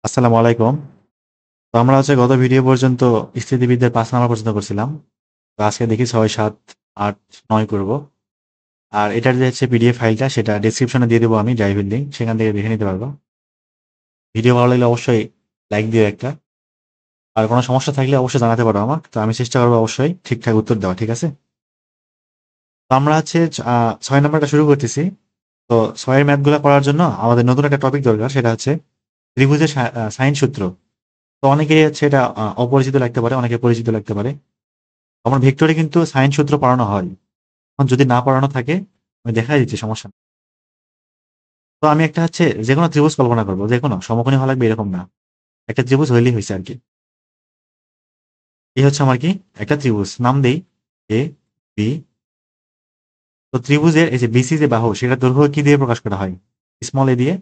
আসসালামু আলাইকুম। তো আমরা গত ভিডিও পর্যন্ত স্থিতিবিদ্যার ৫ নাম্বার পর্যন্ত করছিলাম। তো আজকে দেখি ৬, ৭, ৮, ৯ করব। আর এটার যে পিডিএফ ফাইলটা সেটা ডেসক্রিপশনে দিয়ে দেবো আমি, ড্রাইভের লিঙ্ক, সেখান থেকে দেখে নিতে পারবো। ভিডিও ভালো লাগলে অবশ্যই লাইক দিও একটা। আর কোনো সমস্যা থাকলে অবশ্যই জানাতে পারো আমাকে। তো আমি চেষ্টা করবো অবশ্যই ঠিকঠাক উত্তর দেওয়া, ঠিক আছে? তো আমরা ৬ নাম্বারটা শুরু করতেছি। তো ৬ এর ম্যাথগুলা করার জন্য আমাদের নতুন একটা টপিক দরকার, সেটা হচ্ছে ত্রিভুজের সাইন সূত্র। তো অনেকে এটা অপরিচিত লাগতে পারে, অনেকে পরিচিত লাগতে পারে। আমার ভেক্টরে কিন্তু সাইন সূত্র পড়ানো হয়। এখন যদি না পড়ানো থাকে আমি দেখাই দিচ্ছি, সমস্যা নেই। তো আমি একটা যে কোনো ত্রিভুজ কল্পনা করবো, যে কোনো সমকোণী হওয়া লাগবে এরকম না, একটা ত্রিভুজ হইলেই হয়েছে আর কি। এই আমার কি একটা ত্রিভুজ, নাম দেই এ বি। তো ত্রিভুজের এই যে বিসি যে বাহু, সেটা দৈর্ঘ্য কি দিয়ে প্রকাশ করা হয়? স্মল এ দিয়ে।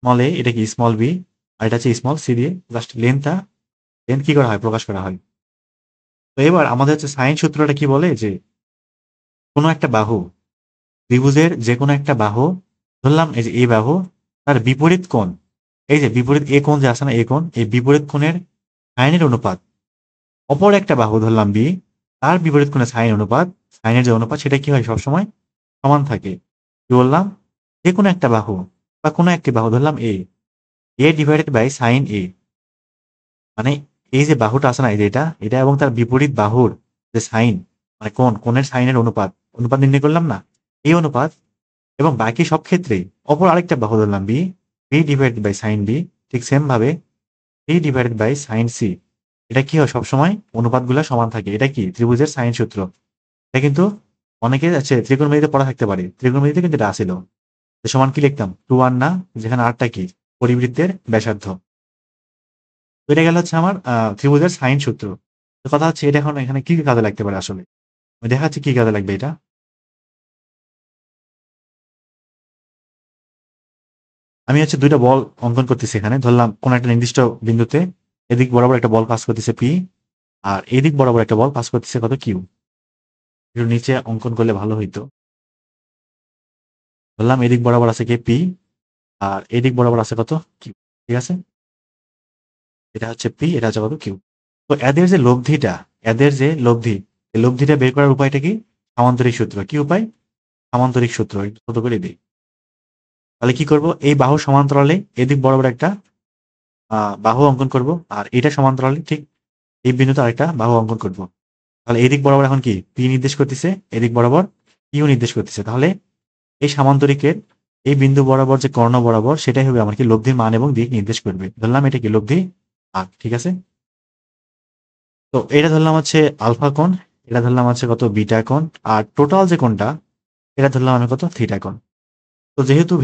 স্মল এ এটা কি স্মল বি, আর এটা হচ্ছে স্মল সি দিয়ে জাস্ট লেন্থ কি করা হয়, প্রকাশ করা হয়। তো এবার আমাদের সাইন সূত্রটা কি বলে, যে কোনো একটা বাহু, ত্রিভুজের যে কোনো একটা বাহু ধরলাম, এই যে এই বাহু, তার বিপরীত কোণ, এই যে বিপরীত এ কোণ যে আছে না, এ কোণ, এই বিপরীত কোণের সাইনের অনুপাত, অপর একটা বাহু ধরলাম বি, তার বিপরীত কোণের সাইন অনুপাত, সাইনের যে অনুপাত সেটা কি হয় সবসময় সমান থাকে। কি বললাম? যে কোনো একটা বাহু বা কোনো একটি বাহু ধরলাম এ ডিভাইডেড বাই সাইন এ, মানে এই যে বাহুটা আছে না, এই যে এটা এটা এবং তার বিপরীত বাহুর যে সাইন, মানে কোণের সাইনের অনুপাত, অনুপাত নির্ণয় করলাম না, এই অনুপাত, এবং বাকি সব ক্ষেত্রেই অপর আরেকটা বাহু ধরলাম b divided by sine b, ঠিক সেম ভাবে b divided by sine c. এটা কি হয় সবসময় অনুপাতগুলো সমান থাকে। এটা কি ত্রিভুজের সাইন সূত্র। এটা কিন্তু অনেকে ত্রিকোণমিতিতে পড়া থাকতে পারে, ত্রিকোণমিতিতে কিন্তু এটা আসিল। সমান কি লিখতাম, 2r না, যেখানে আরটা কি পরিবৃত্তের ব্যাসার্ধ। তো এটা গেল আমার ত্রিভুজের সাইন সূত্র। তো কথা এটা এখন এখানে কি কাজে লাগতে পারে আসলে, আমি দেখাচ্ছি কি কাজে লাগবে এটা। আমি দুইটা বল অঙ্কন করতেছি এখানে, ধরলাম কোন একটা নির্দিষ্ট বিন্দুতে এদিক বরাবর একটা বল পাস করতেছে পি, আর এদিক বরাবর একটা বল পাস করতেছে কত, কিউ। একটু নিচে অঙ্কন করলে ভালো হইতো। ধরলাম এদিক বরাবর আছে কে পি, আর এদিক বরাবর আছে কত, কিউ। ঠিক আছে, এটা পি, এটা কত, কিউ। তো এদের যে লব্ধি, এই লব্ধিটা বের করার উপায়টা কি? সামান্তরিক সূত্র। কি উপায়? সামান্তরিক সূত্র। একটু ছোট করে দিই। তাহলে কি করব, এই বাহু সমান্তরালে এদিক বরাবর একটা বাহু অঙ্কন করব, আর এটা সমান্তরালে ঠিক এই বিন্দুতে আরেকটা বাহু অঙ্কন করব। তাহলে এদিক বরাবর এখন কি পি নির্দেশ করতেছে, এদিক বরাবর কিউ নির্দেশ করতেছে। তাহলে এই সামান্তরিকের এই বিন্দু বরাবর যে কর্ণ বরাবর, সেটাই হবে আমার কি লব্ধির মান এবং দিক নির্দেশ করবে। ধরলাম এটা কি লব্ধি আঁক, ঠিক আছে। তো এটা ধরলাম আলফা কোণ, এটা ধরলাম কত, বিটা কোণ, আর টোটাল যে কোণটা এটা ধরলাম আমি কত, থিটা কোণ। তো যেহেতু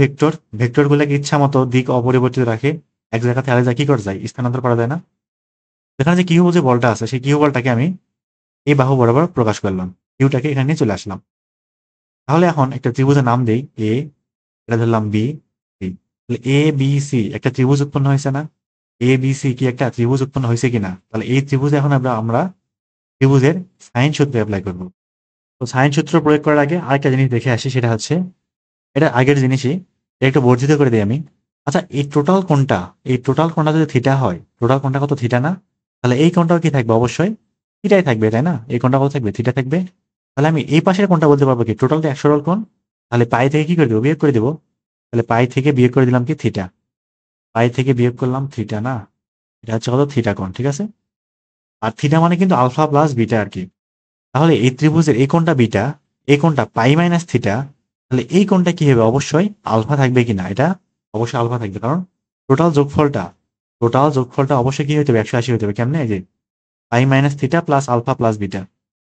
ভেক্টর গুলাকে ইচ্ছা মতো দিক অপরিবর্তিত রাখে, এক জায়গা থেকে আরেক জায়গায় কি করা যায়, স্থানান্তর করা যায় না। এখানে যে কিউ যে বলটা আছে, সেই কিউ বলটাকে আমি এই বাহু বরাবর প্রকাশ করলাম, কিউটাকে এখানে নিয়ে চলে আসলাম। তাহলে এখন একটা ত্রিভুজের নাম দেই এ, এটা ধরলাম বি, সি। তাহলে এ বি সি একটা ত্রিভুজ উৎপন্ন হয়েছে না? এ বি সি কি একটা ত্রিভুজ উৎপন্ন হয়েছে কিনা? তাহলে এই ত্রিভুজে এখন আমরা ত্রিভুজের সাইন সূত্র অ্যাপ্লাই করব। তো সাইন সূত্র প্রয়োগ করার আগে আরেকটা জিনিস দেখে আসি, সেটা এটা আগের জিনিসই, এটা একটু বর্ধিত করে দিই আমি। আচ্ছা, এই টোটাল কোণটা যদি থিটা হয়, টোটাল কোণটা কত, থিটা না? তাহলে এই কোণটাও কি থাকবে, অবশ্যই থিটাই থাকবে, তাই না? এই কোণটা কত থাকবে, থিটা থাকবে। তাহলে আমি এই পাশের কোণটা বলতে পারবো কি, টোটাল তো 100 কোণ। তাহলে পাই থেকে কি করে দেবো, বিয়োগ করে দেবো। তাহলে পাই থেকে বিয়োগ করে দিলাম কি, থিটা। পাই থেকে বিয়োগ করলাম থিটা, না? এটা কত, থিটা কোণ, ঠিক আছে। আর থিটা মানে কিন্তু আলফা প্লাস বিটা আর কি। তাহলে এই ত্রিভুজের এই কোণটা বিটা, এই কোণটা পাই মাইনাস থিটা। তাহলে এই কোণটা কি হবে, অবশ্যই আলফা থাকবে কিনা, এটা অবশ্যই আলফা থাকবে, কারণ টোটাল যোগফলটা টোটাল যোগফলটা অবশ্যই কি হতে হবে, 180 হতে হবে। কেমনে? এই যে pi minus theta plus alpha plus beta.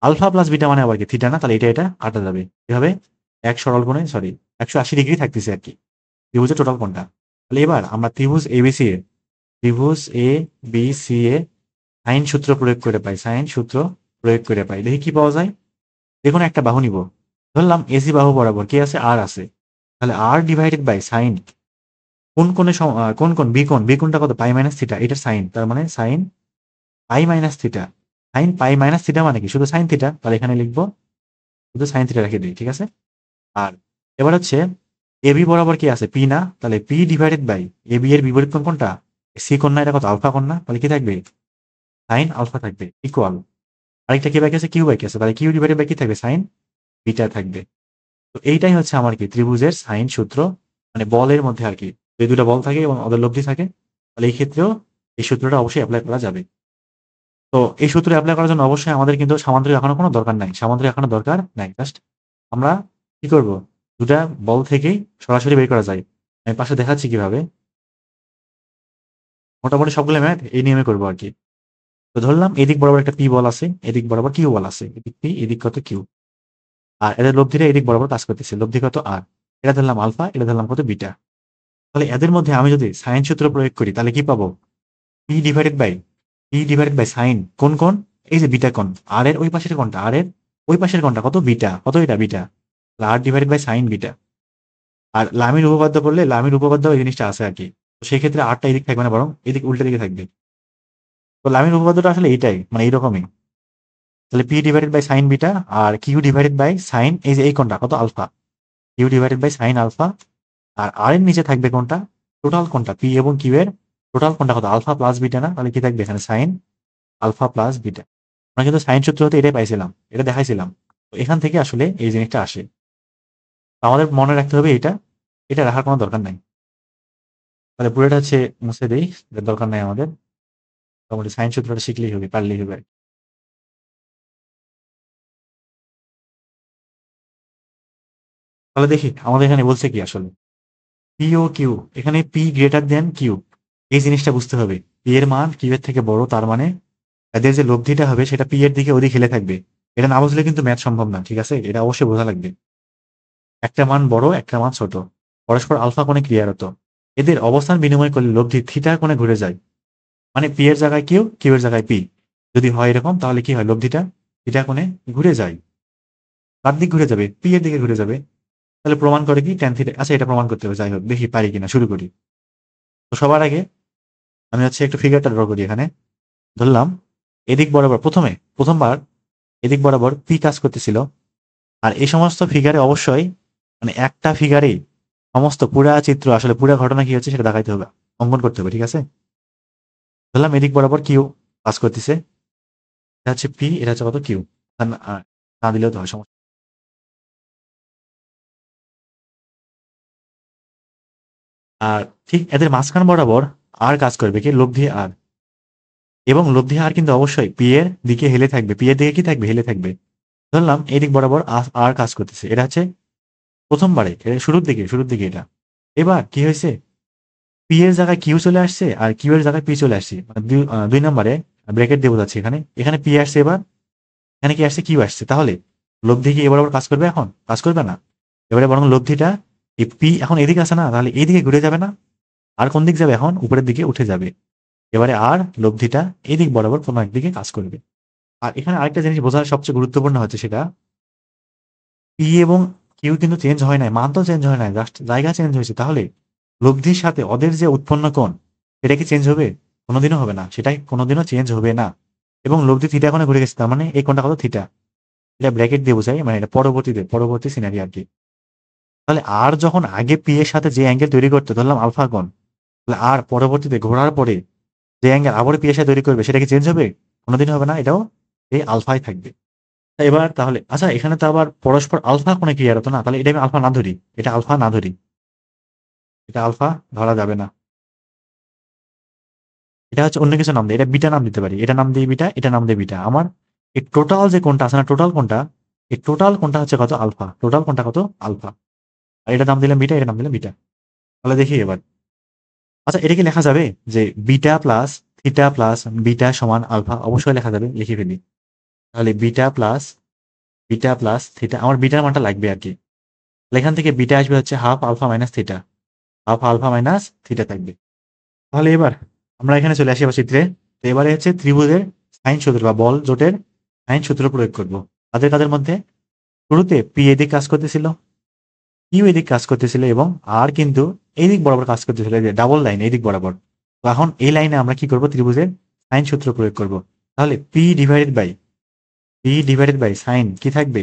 Alpha plus beta মানে আবার কি, থিটা না? তাহলে এটা কাটা যাবে। কি হবে? এক সরল কোণে, সরি, 180 ডিগ্রি থাকতেছে আর কি ত্রিভুজের টোটাল কোণটা। তাহলে এবার আমরা ত্রিভুজ A B C A sign সূত্র প্রয়োগ করে পাই, দেখি কি পাওয়া যায়। দেখুন, একটা বাহু নিব, ধরলাম এসি বাহু বরাবর কি আছে, আর আছে। তাহলে আর ডিভাইডেড বাই সাইন কোন বি কোণটা কত, পাই মাইনাস থিটা, এটার সাইন, তার মানে sign pi minus theta. Sign pi minus theta মানে কি, শুধু সাইন থিটা। তাহলে এখানে লিখবো শুধু সাইন থিটা রেখে দিই, ঠিক আছে। আর এবার এবি বরাবর কি আছে, পি না? তাহলে পি ডিভাইডেড বাই এবি এর বিপরীত কোণ কোনটা, সি কোণ না, এটা কত আলফা কোণ না, তাহলে কি থাকবে সাইন আলফা থাকবে ইকুয়াল, আরেকটা কি বাকি আছে কিউ বাকি আছে, তাহলে কিউ ডিভাইডেড বাই কি থাকবে সাইন বিটা থাকবে। তো এইটাই হচ্ছে আমার কি ত্রিভুজের সাইন সূত্র, মানে বলের মধ্যে আর কি যদি দুটো বল থাকে এবং ওদের লব্ধি থাকে, তাহলে এই ক্ষেত্রেও এই সূত্রটা অবশ্যই অ্যাপ্লাই করা যাবে। তো এই সূত্র অ্যাপ্লাই করার জন্য অবশ্যই আমাদের কিন্তু সামান্তরিক এখনো কোনো দরকার নাই, সামান্তরিক এখনো দরকার নাই। জাস্ট আমরা কি করব, দুটা বল থেকেই সরাসরি বের করা যায়। আমি পাশে দেখাচ্ছি কিভাবে। মোটামুটি সবগুলো ম্যাথ এই নিয়মে করবো আর কি। তো ধরলাম এদিক বরাবর একটা পি বল আছে, এদিক বরাবর কিউ বল আছে, এদিক পি এদিক কত কিউ, আর এদের লব্ধিটা এদিক বরাবর কাজ করতেছে, লব্ধি কত আর, এটা ধরলাম আলফা, এটা ধরলাম কত বিটা। তাহলে এদের মধ্যে আমি যদি সাইন সূত্র প্রয়োগ করি তাহলে কি পাবো, পি ডিভাইডেড বাই সাইন কোন কোন, এই যে বিটা কোন, আর এর ওই পাশের কোনটা, আর এর ওই পাশের কোনটা কত বিটা, কত এটা বিটা, আর ডিভাইডেড বাই সাইন বিটা। আর লামির উপপাদ্য করলে লামির উপপাদ্য এই জিনিসটা আছে আর কি। তো সেই ক্ষেত্রে আরটা এদিক থাকবে না, বরং এদিক উল্টা দিকে থাকবে। তো লামির উপপাদ্যটা আসলে এইটাই, মানে এইরকমই। তাহলে p divided by sine beta আর কিউ ডিভাইডেড বাই সাইন, এই যে এই কোনটা কত alpha, q divided by sine alpha. আর আর এর নিচে থাকবে কোনটা, টোটাল কোনটা পি এবং কিউ এর টোটাল কোনটা কত আলফা প্লাস বিটা না, তাহলে কি থাকবে এখানে সাইন আলফা প্লাস বিটা। আমরা কিন্তু সাইন সূত্র হতে এটাই পাইছিলাম, এটা দেখাইছিলাম। তো এখান থেকে আসলে এই জিনিসটা আসে। তো আমাদের মনে রাখতে হবে এটা, এটা রাখার কোনো দরকার নাই। তাহলে পুরোটা হচ্ছে মুছে দেই, এটার দরকার নাই আমাদের। মোটামুটি সাইন সূত্রটা শিখলেই হবে, পারলেই হবে। তাহলে দেখি আমাদের এখানে বলছে কি আসলে, পি ও কিউ, এখানে পি গ্রেটার দেন কিউ, এই জিনিসটা বুঝতে হবে। পি এর মান কিউ এর থেকে বড়, তার মানে এদের যে লব্ধিটা হবে সেটা পি এর দিকে অধিক হেলে থাকবে। এটা না বুঝলে কিন্তু ম্যাথ সম্ভব না, ঠিক আছে, এটা অবশ্যই বোঝা লাগবে। একটা মান বড় একটা মান ছোট, পরস্পর আলফা কোণে ক্রিয়ারত, এদের অবস্থান বিনিময় করলে লব্ধি থিটা কোণে ঘুরে যায়। মানে পি এর জায়গায় কিউ, কিউ এর জায়গায় পি যদি হয় এরকম, তাহলে কি হয় লব্ধিটা থিটা কোণে ঘুরে যায়, তার দিক ঘুরে যাবে, পি এর দিকে ঘুরে যাবে। তাহলে প্রমাণ করে কি ট্যান থিটা, আচ্ছা এটা প্রমাণ করতে হবে, যাই হোক দেখি পারি কিনা, শুরু করি। তো সবার আগে আমি হচ্ছে একটু ফিগারটা ড্র করি এখানে। ধরলাম এদিক বরাবর প্রথমবার এদিক বরাবর পি কাজ করতেছিল। আর এই সমস্ত ফিগারে অবশ্যই, মানে একটা ফিগারেই সমস্ত পুরা চিত্র আসলে পুরা ঘটনা কি হচ্ছে সেটা দেখাইতে হবে, অঙ্কন করতে হবে, ঠিক আছে। ধরলাম এদিক বরাবর কিউ কাজ করতেছে, এটা হচ্ছে পি, এটা হচ্ছে কত কিউ, না দিলেও তো হয় সমস্যা। আর ঠিক এদের মাঝখান বরাবর আর কাজ করবে কি লব্ধি আর, এবং লব্ধি আর কিন্তু অবশ্যই পি এর দিকে হেলে থাকবে, পি এর দিকে কি থাকবে হেলে থাকবে। ধরলাম এদিক বরাবর আর কাজ করতেছে, এটা হচ্ছে প্রথমবারে, এটা শুরুর দিকে এটা। এবার কি হয়েছে, পি এর জায়গায় কিউ চলে আসছে আর কিউ এর জায়গায় পি চলে আসছে, মানে দুই নম্বরে ব্র্যাকেট দিয়ে বোঝাচ্ছে, এখানে এখানে পি আসছে, এবার এখানে কি আসছে কিউ আসছে। তাহলে লব্ধি কি এবার আবার কাজ করবে, এখন কাজ করবে না। এবারে বরং লব্ধিটা এই পি এখন এদিকে আসে না, তাহলে এইদিকে ঘুরে যাবে না, আর কোন দিক যাবে এখন উপরের দিকে উঠে যাবে। এবারে আর লব্ধিটা এদিক বরাবর কোনো একদিকে কাজ করবে। আর এখানে আরেকটা জিনিস বোঝার সবচেয়ে গুরুত্বপূর্ণ হচ্ছে সেটা, পি এবং কিউ কিন্তু চেঞ্জ হয় নাই, মান তো চেঞ্জ হয় নাই, জাস্ট জায়গা চেঞ্জ হয়েছে। তাহলে লব্ধির সাথে ওদের যে উৎপন্ন কোণ, সেটা কি চেঞ্জ হবে, কোনোদিনও হবে না, সেটাই কোনোদিনও চেঞ্জ হবে না। এবং লব্ধি থিটা কোণে ঘুরে গেছে, তার মানে এই কোণটা কত থিটা, এটা ব্র্যাকেট দিয়ে বোঝাই, মানে এটা পরবর্তী সিনারি আর কি। তাহলে আর যখন আগে পি এর সাথে যে অ্যাঙ্গেল তৈরি করতে ধরলাম আলফা কোণ, তাহলে আর পরবর্তীতে ঘোরার পরে যে অ্যাঙ্গেল আবার পি এর সাথে তৈরি করবে সেটা কি চেঞ্জ হবে, কোনোদিন হবে না, এটাও এই আলফাই থাকবে। তা এবার তাহলে আচ্ছা এখানে তো আবার পরস্পর আলফা কোণে ক্রিয়া হতো না, তাহলে এটা আমি আলফা না ধরি, এটা আলফা না ধরি, এটা আলফা ধরা যাবে না। এটা হচ্ছে অন্য কিছু নাম দেয়, এটা বিটা নাম দিতে পারি, এটা নাম দিয়ে বিটা, এটা নাম দিয়ে বিটা। আমার এই টোটাল যে কোণটা আছে না, টোটাল কোণটা, এই টোটাল কোণটা হচ্ছে কত আলফা, টোটাল কোণটা কত আলফা। আর এটা নাম দিলাম বিটা, এটা নাম দিলাম বিটা। তাহলে দেখি এবার, আচ্ছা এটা কি লেখা যাবে যে beta plus theta plus beta সমান আলফা, অবশ্যই লেখা যাবে, লিখে ফেলি। তাহলে বিটা প্লাস থিটা, আমার বিটার মানটা লাগবে আর কি। তাহলে এখান থেকে বিটা আসবে হচ্ছে half alpha minus theta, half alpha minus theta থাকবে। তাহলে এবার আমরা এখানে চলে আসি আবার চিত্রে। তো এবারে হচ্ছে ত্রিভুজের সাইন সূত্র বা বল জোটের সাইন সূত্র প্রয়োগ করব। কাদের মধ্যে, শুরুতে পি এদিক কাজ করতেছিল, কিউ এদিক কাজ করতেছিল, এবং আর কিন্তু এই দিক বরাবর কাজ করতেছিল, যে ডাবল লাইন এই দিক বরাবর। তো এখন এই লাইনে আমরা কি করব, ত্রিভুজের সাইন সূত্র প্রয়োগ করব। তাহলে পি ডিভাইডেড বাই সাইন কি থাকবে,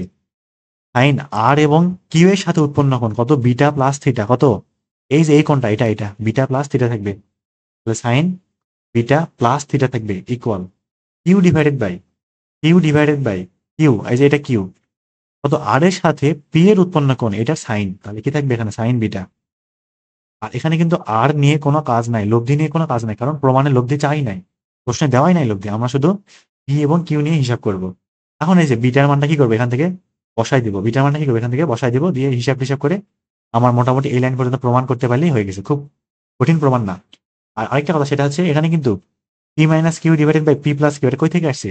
সাইন আর এবং কিউ এর সাথে উৎপন্ন কোণ কত বিটা প্লাস থিটা, কত এই যে এই কোণটা, এটা বিটা প্লাস থিটা থাকবে। তাহলে সাইন বিটা প্লাস থিটা থাকবে equal q divided by q, এই যে এটা কিউ, কত আর এর সাথে পি এর উৎপন্ন কোণ এটা সাইন, তাহলে কি থাকবে এখানে সাইন বিটা। আর এখানে কিন্তু আর নিয়ে কোনো কাজ নাই, লব্ধি নিয়ে কোনো কাজ নাই, কারণ প্রমাণের লব্ধি চাই নাই, প্রশ্নে দেওয়াই নাই লব্ধি, আমরা শুধু পি এবং কিউ নিয়ে হিসাব করব। এখন এই যে বিটার মানটা কি করবো এখান থেকে বসাই দিব, বিটার মানটা কি করবো এখান থেকে বসাই দিব, দিয়ে হিসাব টিসাব করে আমার মোটামুটি এই লাইন পর্যন্ত প্রমাণ করতে পারলেই হয়ে গেছে, খুব কঠিন প্রমাণ না। আর আরেকটা কথা সেটা হচ্ছে এখানে কিন্তু p minus q divided by p plus q, এটা কই থেকে আসছে?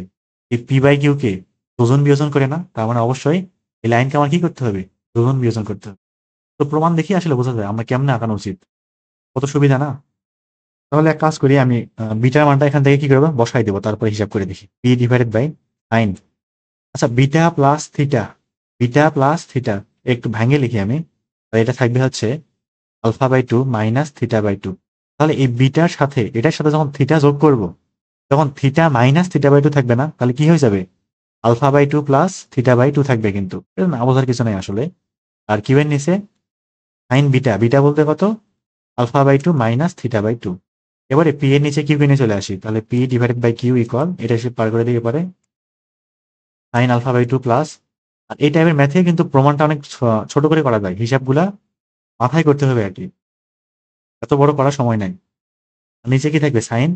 এই পি বাই কিউ কে যোজন বিয়োজন করে না, তার মানে অবশ্যই এই লাইনকে আমার কি করতে হবে, যোজন বিয়োজন করতে হবে। তো প্রমাণ দেখি আসলে বোঝা যায় আমরা কেমনে আঁকানো উচিত, কত সুবিধা না। তাহলে এক কাজ করি, আমি বিটার মানটা এখান থেকে কি করবো বসাই দেবো, তারপরে হিসাব করে দেখি পি ডিভাইডেড বাই সাইন। আচ্ছা বিটা প্লাস থিটা একটু ভাঙে লিখি আমি, তাহলে এটা থাকবে হচ্ছে alpha by two minus theta by two. তাহলে এই বিটার সাথে এটার সাথে যখন থিটা যোগ করব, তখন theta minus theta by two থাকবে না, তাহলে কি হয়ে যাবে alpha by two plus theta by two থাকবে, কিন্তু এটা না বোঝার কিছু নাই আসলে। আর কিউ এর নিচে সাইন বিটা, বিটা বলতে কত alpha by two minus theta by two. এবারে পি এর নিচে কিউ কিনে চলে আসি, তাহলে p divided by Q equal, এটা এসে পার করে দিয়ে পারে sine alpha by two plus. আর এই টাইপের ম্যাথে কিন্তু প্রমাণটা অনেক ছোট করে করা যায়, হিসাবগুলা মাথায় করতে হবে আর কি, এত বড় করার সময় নাই। নিচে কি থাকবে sine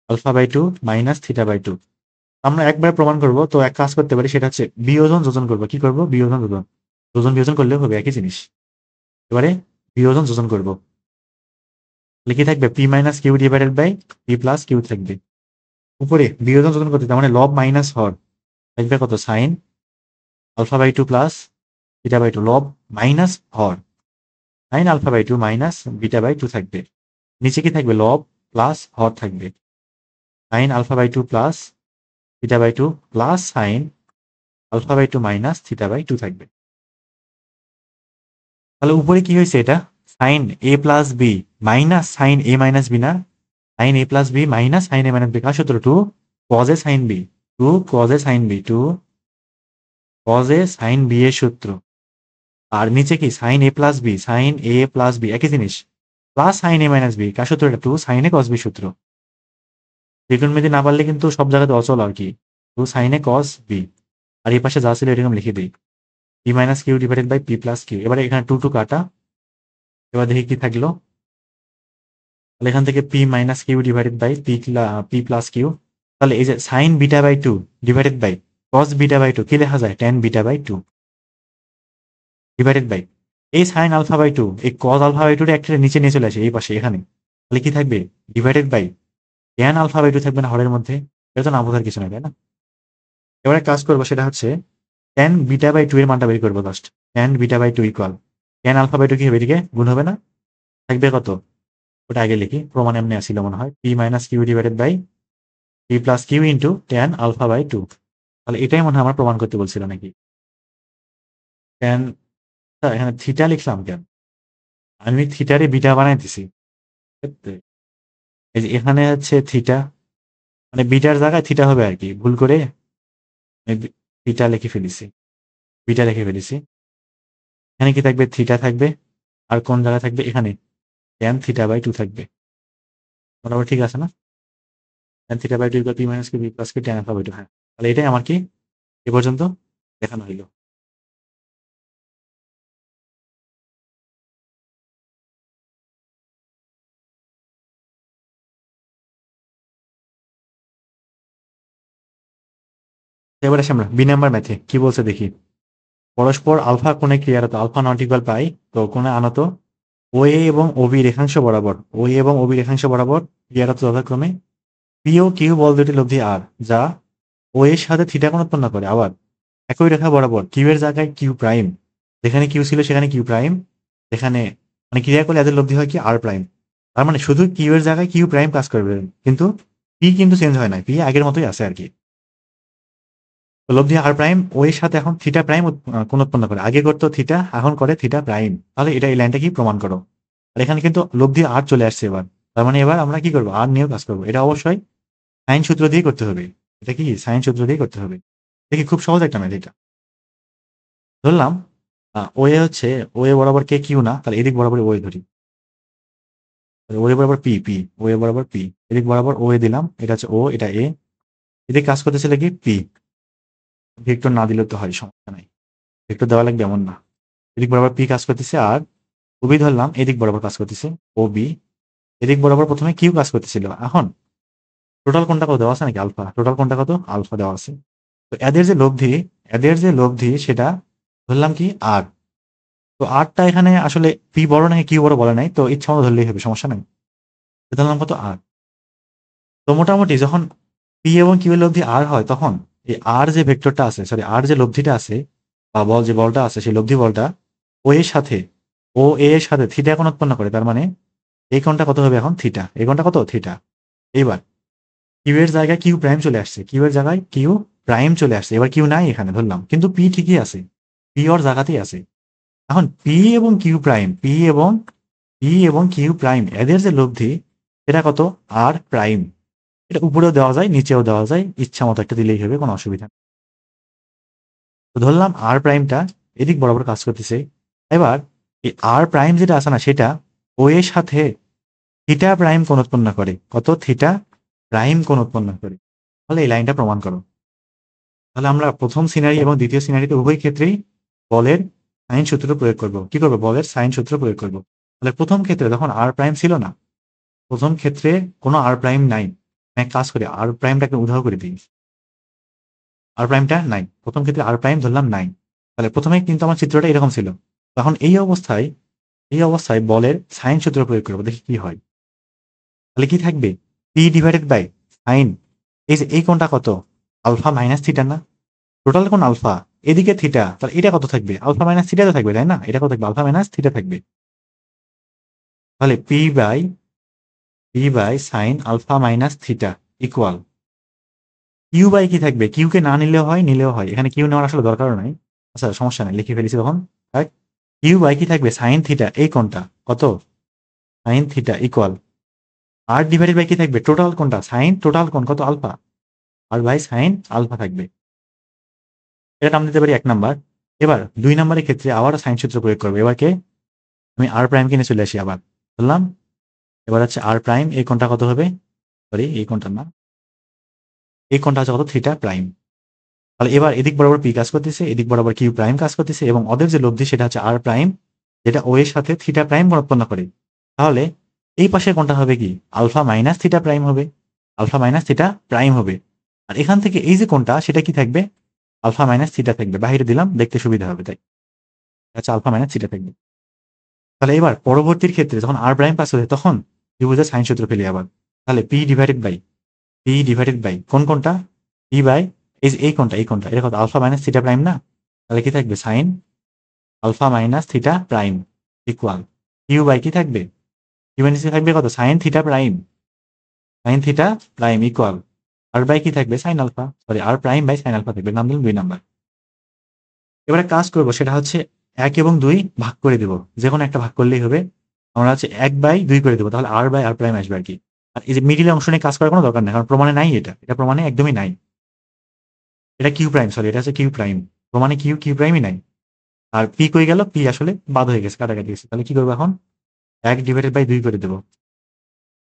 alpha by two minus theta by two. আমরা একবার প্রমাণ করব, তো এক কাজ করতে পারি, সেটা হচ্ছে বিয়োজন যোজন করবো। কি করবো? বিয়োজন যোজন, যোজন বিয়োজন করলেও হবে একই জিনিস। এবারে বিয়োজন যোজন করবো, লিখে থাকবে p minus q divided by p plus q থাকবে। উপরে বিয়োজন যোজন করতে তার মানে লব মাইনাস হর থাকবে কত sine alpha by two plus beta by two, লব মাইনাস হর sine alpha by two minus beta by two থাকবে। নিচে কি থাকবে লব প্লাস হর থাকবে sine alpha by two plus theta by two plus sine alpha by two minus theta by two থাকবে। তাহলে উপরে কি হয়েছে, এটা সাইন এ প্লাস বি মাইনাস সাইন এ মাইনাস বি না, সাইন এ প্লাস বি মাইনাস সাইন এ মাইনাস বি, কার সূত্র? Two cos এ sine b, two cos এ sine b, two cos এ sine B এর সূত্র। আর নিচে কি সাইন এ প্লাস বি, সাইন এ প্লাস বি একই জিনিস, প্লাস সাইন এ মাইনাস বি, কার সূত্র? এটা টু সাইন এ কস বি সূত্র। ত্রিকোণমিতি না পারলে কিন্তু সব জায়গাতে অচল আর কি, টু সাইন এ কস বি। আর এই পাশে যা ছিল এরকম লিখে দিই p minus q divided by p plus q. এবারে এখানে টু টু কাটা, এবার দেখি কি থাকলো, তাহলে এখান থেকে p minus q divided by p plus q. তাহলে এই যে sine beta by two divided by cos beta by two কি লেখা যায়, tan beta by two divided by এই সাইন আলফা বাই টু, এই কস আলফা বাই টু একটা নিচে নিয়ে চলে আসে এই পাশে এখানে, তাহলে কি থাকবে divided by tan alpha by two থাকবে না হরের মধ্যে, এটা তো না বোঝার কিছু নাই তাই না। এবারে কাজ করবো, সেটা হচ্ছে টেন বিটা বাই টু এর মানটা বের করবো just, tan beta by two equal tan alpha by two কি হবে, এদিকে গুণ হবে না, থাকবে কত, ওটা আগে লিখি, প্রমাণ এমনি আসছিল মনে হয়, p minus q divided by p plus q into tan alpha by two. তাহলে এটাই মনে হয় আমার প্রমাণ করতে বলছিল নাকি, টেন, এখানে থিটা লিখলাম কেন, আমি থিটারে বিটা বানাই দিছি, এই যে এখানে হচ্ছে থিটা, মানে বিটার জায়গায় থিটা হবে আর কি, ভুল করে থিটা লিখে ফেলেছি, বিটা লিখে ফেলেছি। এখানে কি থাকবে, থিটা থাকবে, আর কোন জায়গায় থাকবে, এখানে টেন থিটা বাই টু থাকবে, মোটামুটি ঠিক আছে না, tan theta by two equal p minus q b plus q tan alpha by two. হ্যাঁ, তাহলে এটাই আমার কি এ পর্যন্ত দেখানো হইলো। এবার আসি আমরা বি নাম্বার ম্যাথে কি বলছে দেখি, পরস্পর আলফা কোণে ক্রিয়ারত, আলফা নট ইকুয়াল পাই, তো কোণে আনত ও এ এবং ওবি রেখাংশ বরাবর, ও এ এবং ওবি রেখাংশ বরাবর ক্রিয়ারত যথাক্রমে পি ও কিউ বল দুটি লব্ধি আর, যা ও এর সাথে থিটা কোণ উৎপন্ন করে। আবার একই রেখা বরাবর কিউ এর জায়গায় কিউ প্রাইম, যেখানে কিউ ছিল সেখানে কিউ প্রাইম, যেখানে মানে ক্রিয়া করলে এদের লব্ধি হয় কি আর প্রাইম। তার মানে শুধু কিউ এর জায়গায় কিউ প্রাইম কাজ করবে, কিন্তু পি কিন্তু চেঞ্জ হয় না, পি আগের মতোই আছে আর কি। তো লব্ধি আর প্রাইম ও এর সাথে এখন থিটা প্রাইম কোণ উৎপন্ন করে, আগে করতো থিটা, এখন করে থিটা প্রাইম। তাহলে এটা এই লাইনটা কি প্রমাণ করো। আর এখানে কিন্তু লব্ধি আর চলে আসছে এবার, তার মানে এবার আমরা কি করবো, আর নিয়েও কাজ করবো। এটা অবশ্যই সাইন সূত্র দিয়ে করতে হবে, এটা কি সাইন সূত্র দিয়ে করতে হবে। দেখি খুব সহজ একটা ম্যাথ এটা। ধরলাম ও এ হচ্ছে, ও এ বরাবর কে কিউ না, তাহলে এদিক বরাবর ও এ ধরি, ও এ বরাবর পি পি ও এ বরাবর পি, এদিক বরাবর ও এ দিলাম, এটা হচ্ছে ও, এটা এ, এদিকে কাজ করতেছিল কি পি, ভেক্টর না দিলেও তো হয়, সমস্যা নাই, ভেক্টর দেওয়া লাগবে এমন না। এদিক বরাবর পি কাজ করতেছে, আর ওবি ধরলাম এদিক বরাবর কাজ করতেছে ও বি, এদিক বরাবর প্রথমে কিউ কাজ করতেছিল। এখন টোটাল কোনটা কত দেওয়া আছে নাকি আলফা, টোটাল কোনটা কত আলফা দেওয়া আছে। তো এদের যে লব্ধি সেটা ধরলাম কি আর। তো আরটা এখানে আসলে পি বড় নাকি কিউ বড় বলে নাই, তো ইচ্ছা মতো ধরলেই হবে, সমস্যা নাই। ধরলাম কত আর। তো মোটামুটি যখন পি এবং কিউ এর লব্ধি আর হয়, তখন এই আর যে ভেক্টরটা আছে, সরি আর যে লব্ধিটা আছে বা বল যে বলটা আছে, সেই লব্ধি বলটা ও এর সাথে, ও এ এর সাথে থিটা কোণ উৎপন্ন করে। তার মানে এই কোণটা কত হবে এখন থিটা, এই কোণটা কত থিটা। এইবার কিউ এর জায়গায় কিউ প্রাইম চলে আসছে, কিউ এর জায়গায় কিউ প্রাইম চলে আসছে, এবার কিউ নাই এখানে ধরলাম, কিন্তু পি ঠিকই আছে, পি ওর জায়গাতেই আছে। এখন পি এবং কিউ প্রাইম এদের যে লব্ধি এটা কত আর প্রাইম। এটা উপরেও দেওয়া যায় নিচেও দেওয়া যায়, ইচ্ছা মতো একটা দিলেই হবে, কোনো অসুবিধা নেই। তো ধরলাম আর প্রাইমটা এদিক বরাবর কাজ করতেছে। এবার এই আর প্রাইম যেটা আছে না, সেটা ও এর সাথে থিটা প্রাইম কোণ উৎপন্ন করে, কত থিটা প্রাইম কোণ উৎপন্ন করে। তাহলে এই লাইনটা প্রমাণ করো। তাহলে আমরা প্রথম সিনারি এবং দ্বিতীয় সিনারিতে উভয় ক্ষেত্রেই বলের সাইন সূত্র প্রয়োগ করব। কি করবো, বলের সাইন সূত্র প্রয়োগ করব। তাহলে প্রথম ক্ষেত্রে যখন আর প্রাইম ছিল না, প্রথম ক্ষেত্রে কোনো আর প্রাইম নাই, এক কাজ করি আর প্রাইমটাকে উধাও করে দিই, আর প্রাইমটা নাই, প্রথম ক্ষেত্রে আর প্রাইম ধরলাম নাই। তাহলে প্রথমে কিন্তু আমার চিত্রটা এরকম ছিল। তখন এই অবস্থায় বলের সাইন সূত্র প্রয়োগ করবো, দেখি কি হয়। তাহলে কি থাকবে, পি ডিভাইডেড বাই সাইন, এই যে এই কোণটা কত আলফা মাইনাস থিটা না, টোটাল কোণ আলফা, এদিকে থিটা, তাহলে এটা কত থাকবে আলফা মাইনাস থিটা তো থাকবে, তাই না, এটা কত থাকবে আলফা মাইনাস থিটা থাকবে। তাহলে p by sine alpha minus theta equal Q by কি থাকবে, কিউ কে না নিলেও হয়, এখানে কিউ নেওয়ার আসলে দরকারও নাই। আচ্ছা সমস্যা নাই, লিখে ফেলেছি তখন। কিউ বাই কি থাকবে সাইন থিটা, এই কোণটা কত sine theta equal r divided by কি থাকবে টোটাল কোণটা সাইন টোটাল কোণ কত alpha, r by sine alpha থাকবে। এটা নাম দিতে পারি 1 নাম্বার। এবার 2 নাম্বারের ক্ষেত্রে আবার সাইন সূত্র প্রয়োগ করবো। এবার কে আমি আর প্রাইম কিনে চলে আসি আবার, বললাম এবার হচ্ছে আর প্রাইম, এই কোণটা কত হবে, সরি এই কোণটা না, এই কোণটা হচ্ছে কত থিটা প্রাইম। তাহলে এবার এদিক বরাবর পি কাজ করতেছে, এদিক বরাবর কিউ প্রাইম কাজ করতেছে, এবং ওদের যে লব্ধি সেটা হচ্ছে আর প্রাইম, যেটা ও এর সাথে থিটা প্রাইম কোণ উৎপন্ন করে। তাহলে এই পাশের কোণটা হবে কি আলফা মাইনাস থিটা প্রাইম হবে, আলফা মাইনাস থিটা প্রাইম হবে। আর এখান থেকে এই যে কোণটা সেটা কি থাকবে আলফা মাইনাস থিটা থাকবে, বাইরে দিলাম দেখতে সুবিধা হবে, তাই আচ্ছা আলফা মাইনাস থিটা থাকবে। তাহলে এবার পরবর্তীর ক্ষেত্রে যখন আর প্রাইম পাস হচ্ছে, তখন ত্রিভুজের সাইন সূত্র ফেলি আবার। তাহলে পি ডিভাইডেড বাই কোন কোনটা পি বাই এই কোনটা এটা কত আলফা মাইনাস থিটা প্রাইম না, তাহলে কি থাকবে sine alpha minus theta prime equal Q by কি থাকবে, কিউ মাইনাস থাকবে কত sine theta prime equal R by কি থাকবে sine alpha, sorry r prime by sine alpha থাকবে, নাম দিলাম 2 নাম্বার। এবারে কাজ করবো সেটা হচ্ছে 1 এবং 2 ভাগ করে দেবো, যে কোনো একটা ভাগ করলেই হবে। আমরা হচ্ছে 1/2 করে দেবো, তাহলে আর বাই আর প্রাইম আসবে আর কি। আর এই যে মিডিলের অংশ নিয়ে কাজ করার কোনো দরকার নেই, কারণ প্রমাণে নাই, এটা প্রমাণে একদমই নাই। এটা কিউ প্রাইম, সরি এটা হচ্ছে কিউ প্রাইম, প্রমাণে কিউ প্রাইমই নাই। আর পি কই গেল, পি আসলে বাদ হয়ে গেছে, কাটাকাটি গেছে। তাহলে কি করবো এখন 1/2 করে দেবো।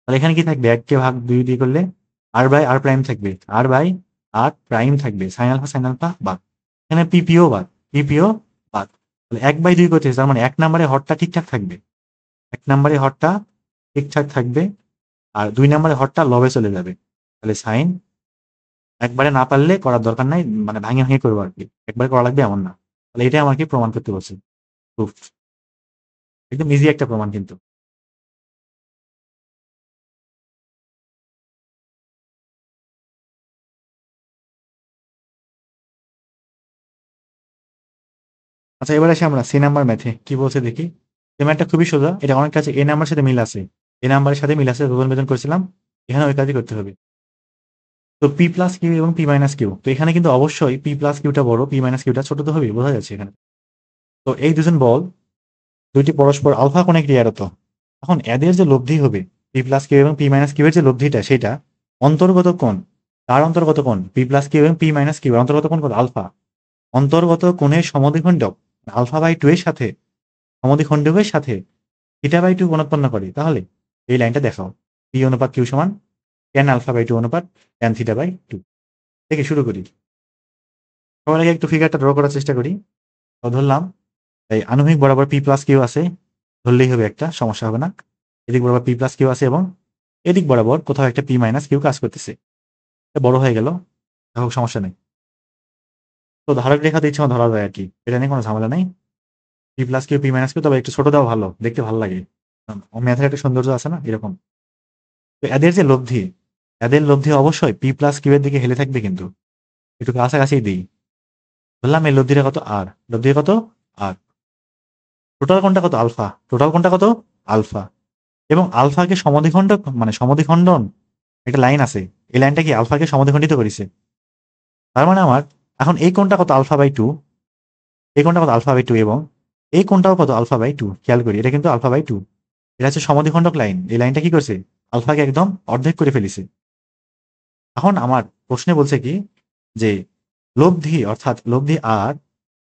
তাহলে এখানে কি থাকবে 1 কে ভাগ 2 দিয়ে করলে আর বাই আর প্রাইম থাকবে, আর বাই আর প্রাইম থাকবে, সাইন আলফা বাদ, এখানে পিপিও বাদ। তাহলে 1/2 করতেছে, তার মানে 1 নাম্বারে হরটা ঠিকঠাক থাকবে, 1 নাম্বারে হরটা ঠিকঠাক থাকবে, আর 2 নাম্বারে হরটা লবে চলে যাবে। তাহলে সাইন একবারে না পারলে করার দরকার নাই, মানে ভাঙে ভাঙে করবো আর কি, একবারে করা লাগবে এমন না। তাহলে এটাই আমাকে প্রমাণ করতে বলছে, প্রুফ, একদম ইজি একটা প্রমাণ কিন্তু। আচ্ছা এবার আসি আমরা সি নাম্বার ম্যাথে কি বলছে দেখি। এই ম্যাথটা খুবই সোজা, এটা অনেক কাছে এ নাম্বার সাথে মিল আছে, এ নাম্বারের সাথে মিল আছে, প্রথম বেতন করেছিলাম, এখানে ওই কাজই করতে হবে। তো পি প্লাস কিউ এবং পি মাইনাস কিউ, তো এখানে কিন্তু অবশ্যই পি প্লাস কিউটা বড়, পি মাইনাস কিউটা ছোট তো হবে, বোঝা যাচ্ছে এখানে। তো এই দুজন বল দুইটি পরস্পর আলফা কোণে ক্রিয়ারত। এখন এদের যে লব্ধি হবে পি প্লাস কিউ এবং পি মাইনাস কিউ এর যে লব্ধিটা, সেটা অন্তর্গত কোণ, তার অন্তর্গত কোণ পি প্লাস কিউ এবং পি মাইনাস কিউ অন্তর্গত কোণ কত আলফা, অন্তর্গত কোণের সমদ্বিখণ্ডক আলফা বাই 2 এর সাথে সমদ্বিখণ্ডকের সাথে থিটা বাই 2 কোণ উৎপন্ন করে। তাহলে এই লাইনটা দেখাও। পি অনুপাত কিউ সমান tan আলফা বাই 2 অনুপাত tan থিটা বাই 2। থেকে শুরু করি। সবার আগে একটু ফিগারটা ড্র করার চেষ্টা করি। তো ধরলাম এই আনুভূমিক বরাবর পি প্লাস কিউ আছে, ধরলেই হবে, একটা সমস্যা হবে না। এদিক বরাবর পি প্লাস কিউ আছে এবং এদিক বরাবর কোথাও একটা পি মাইনাস কিউ কাজ করতেছে। এটা বড় হয়ে গেল, হোক সমস্যা নেই। তো ধারক রেখা ইচ্ছা ধরা যায় আর কি, এটা নিয়ে কোনো ঝামেলা নেই। P plus q p minus q, তবে একটু ছোট দেওয়া ভালো, দেখতে ভালো লাগে। ম্যাথের একটা সৌন্দর্য আছে না এরকম। তো এদের যে লব্ধি, এদের লব্ধি অবশ্যই পি প্লাস কিউ এর দিকে হেলে থাকবে, কিন্তু একটু কাছাকাছি দিই। বললাম এই লব্ধিটা কত আর, লব্ধি কত আর, টোটাল কোনটা কত আলফা, টোটাল কোনটা কত আলফা। এবং আলফাকে সমদ্বিখণ্ড মানে সমদ্বিখণ্ডন একটা লাইন আছে, এই লাইনটা কি আলফাকে সমদ্বিখণ্ডিত করেছে। তার মানে আমার এখন এই কোণটা কত আলফা বাই 2, এই কোণটা কত আলফা বাই 2 এবং এই কোণটাও কত আলফা বাই 2। খেয়াল করি এটা কিন্তু আলফা বাই 2, এটা হচ্ছে সমদ্বিখণ্ডক লাইন। এই লাইনটা কি করছে, আলফাকে একদম অর্ধেক করে ফেলেছে। এখন আমার প্রশ্নে বলছে কি যে লব্ধি অর্থাৎ লব্ধি আর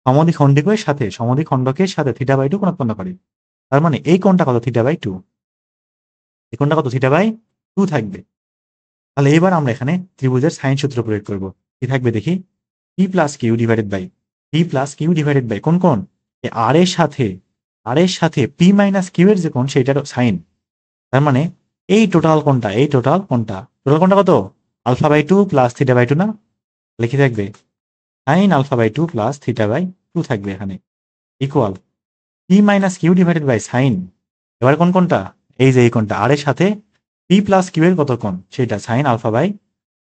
সমদ্বিখণ্ডকের সাথে থিটা বাই 2 কোণ উৎপন্ন করে। তার মানে এই কোণটা কত থিটা বাই 2, এই কোণটা কত থিটা বাই 2 থাকবে। তাহলে এবার আমরা এখানে ত্রিভুজের সাইন সূত্র প্রয়োগ করব। কি থাকবে দেখি, p plus q divided by কোন কোণ, আর এর সাথে পি মাইনাস কিউ এর যে কোণ সেটার সাইন। তার মানে এই টোটাল কোণটা কত alpha by 2 plus theta by 2 না, লিখে থাকবে sine alpha by 2 plus theta by 2 থাকবে এখানে, equal p minus q divided by sine. এবার কোনটা, এই যে এই কোণটা আর এর সাথে পি প্লাস কিউ এর কত কোণ সেটা সাইন আলফা বাই